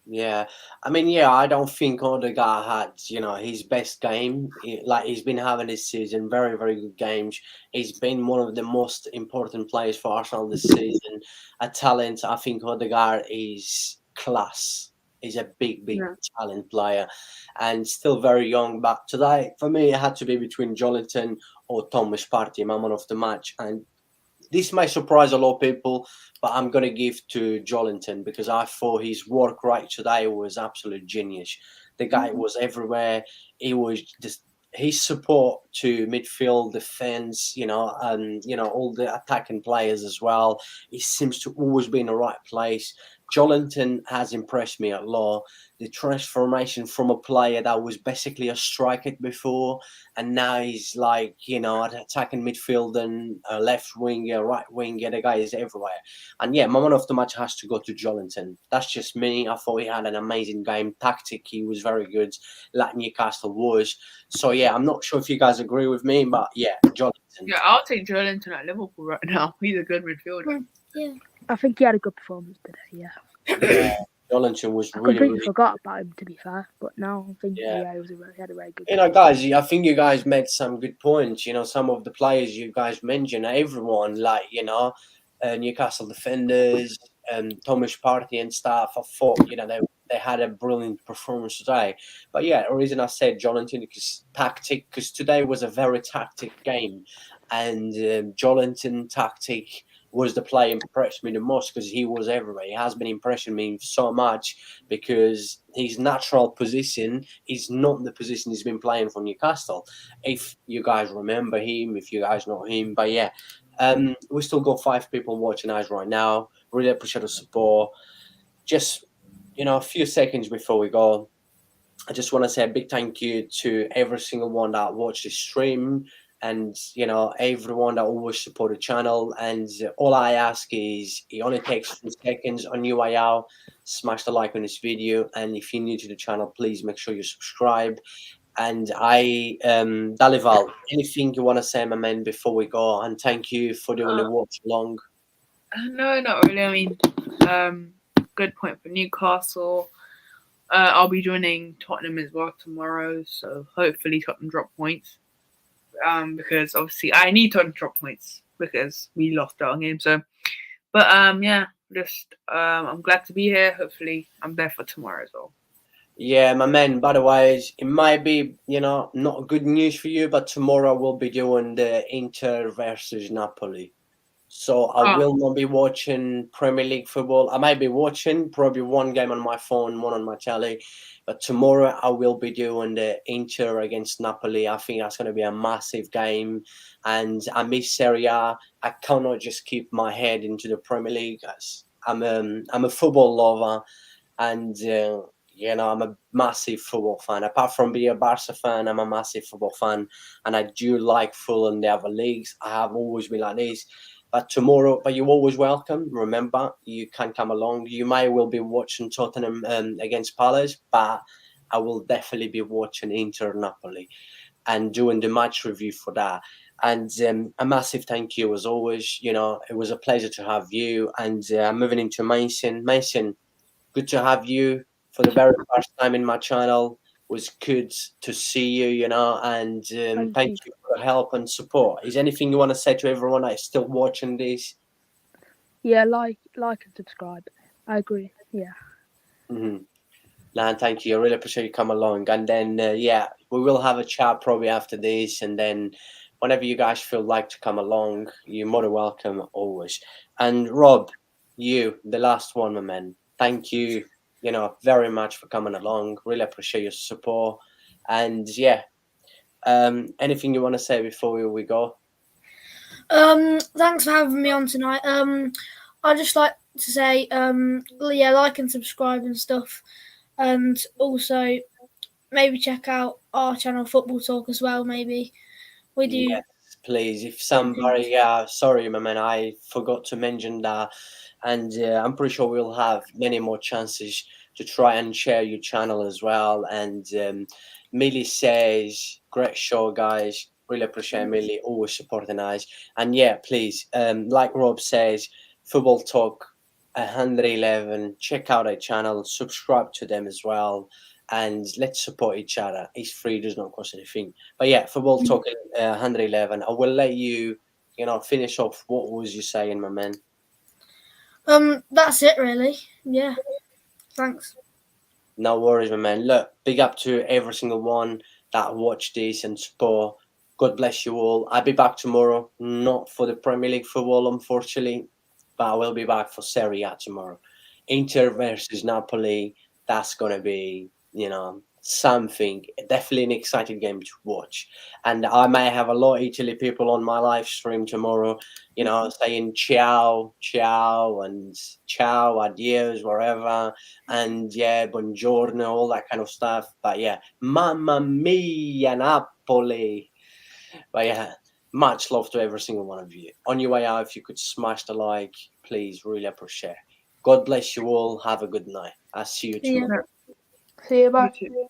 Yeah, I mean, yeah, I don't think Odegaard had, his best game. Like he's been having this season, very, very good games. He's been one of the most important players for Arsenal this season. A talent, I think Odegaard is class. He's a big, big talent player, and still very young. But today, for me, it had to be between Jolinton or Thomas Partey, my man of the match, and this may surprise a lot of people, but I'm going to give to Jolinton because I thought his work rate today was absolute genius. The guy was everywhere. He was just his support to midfield, defense, and all the attacking players as well. He seems to always be in the right place. Jolinton has impressed me a lot. The transformation from a player that was basically a striker before, and now he's like, attacking midfield and a left winger, right winger. The guy is everywhere. And yeah, my man of the match has to go to Jolinton. That's just me. I thought he had an amazing game. Tactic, he was very good, like Newcastle was. So yeah, I'm not sure if you guys agree with me, but yeah, Jolinton.
Yeah, I'll take Jolinton at Liverpool right now. He's a good midfielder.
Yeah.
I think he had a good performance today.
Yeah, Jolinton was
I
really,
completely
really
forgot about him, to be fair. But now I think he had a very good.
guys, I think you guys made some good points. Some of the players you guys mentioned, everyone, like, Newcastle defenders and Thomas Partey and stuff. I thought, they had a brilliant performance today. But yeah, the reason I said Jolinton because today was a very tactic game, and Jolinton tactic was the player impressed me the most because he was everywhere. He has been impressing me so much because his natural position is not the position he's been playing for Newcastle. If you guys remember him, if you guys know him, but yeah, we still got 5 people watching us right now. Really appreciate the support. Just a few seconds before we go, I just want to say a big thank you to every single one that watched the stream. And, everyone that always support the channel. And all I ask is it only takes 2 seconds on your way out. Smash the like on this video. And if you're new to the channel, please make sure you subscribe. And Dalival, anything you want to say, my man, before we go? And thank you for doing the watch along.
No, not really. I mean, good point for Newcastle. I'll be joining Tottenham as well tomorrow. So hopefully Tottenham drop points. Because obviously I need to drop points because we lost our game. So, but yeah, just I'm glad to be here. Hopefully, I'm there for tomorrow as well.
Yeah, my man. By the way, it might be not good news for you, but tomorrow we'll be doing the Inter versus Napoli. So I will not be watching Premier League football. I might be watching probably one game on my phone, one on my telly. But tomorrow I will be doing the Inter against Napoli. I think that's going to be a massive game. And I miss Serie A. I cannot just keep my head into the Premier League. I'm a football lover. And, I'm a massive football fan. Apart from being a Barca fan, I'm a massive football fan. And I do like football in the other leagues. I have always been like this. But you're always welcome. Remember, you can come along. You may well be watching Tottenham against Palace, but I will definitely be watching Inter Napoli and doing the match review for that. And a massive thank you as always. It was a pleasure to have you. And I'm moving into Mason. Mason, good to have you for the very first time in my channel. Was good to see you, and thank you for the help and support. Is anything you want to say to everyone that is still watching this?
Yeah, like and subscribe. I agree. Yeah.
Nah, thank you. I really appreciate you coming along. And then, we will have a chat probably after this, and then whenever you guys feel like to come along, you're more than welcome always. And Rob, you, the last one, my man. Thank you, very much for coming along. Really appreciate your support. And yeah, anything you want to say before we go?
Thanks for having me on tonight. I'd just like to say, like and subscribe and stuff, and also maybe check out our channel Football Talk as well. Maybe we do.
Yes, please. If somebody, sorry, my man, I forgot to mention that, and I'm pretty sure we'll have many more chances to try and share your channel as well. And Millie says, great show, guys. Really appreciate Millie always supporting us. And yeah, please, like Rob says, Football Talk 111. Check out our channel, subscribe to them as well, and let's support each other. It's free, does not cost anything. But yeah, Football Talk 111. I will let you, finish off. What was you saying, my man?
That's it, really. Yeah. Thanks.
No worries, my man. Look, big up to every single one that watched this and support. God bless you all. I'll be back tomorrow, not for the Premier League football, unfortunately, but I will be back for Serie A tomorrow. Inter versus Napoli. That's gonna be, something. Definitely an exciting game to watch. And I may have a lot of Italy people on my live stream tomorrow, saying ciao, ciao, and ciao, adios, wherever. And yeah, buongiorno, all that kind of stuff. But yeah, mamma mia, Napoli. But yeah, much love to every single one of you. On your way out, if you could smash the like, please, really appreciate it. God bless you all. Have a good night. I'll see you tomorrow.
See you, bye.
You too.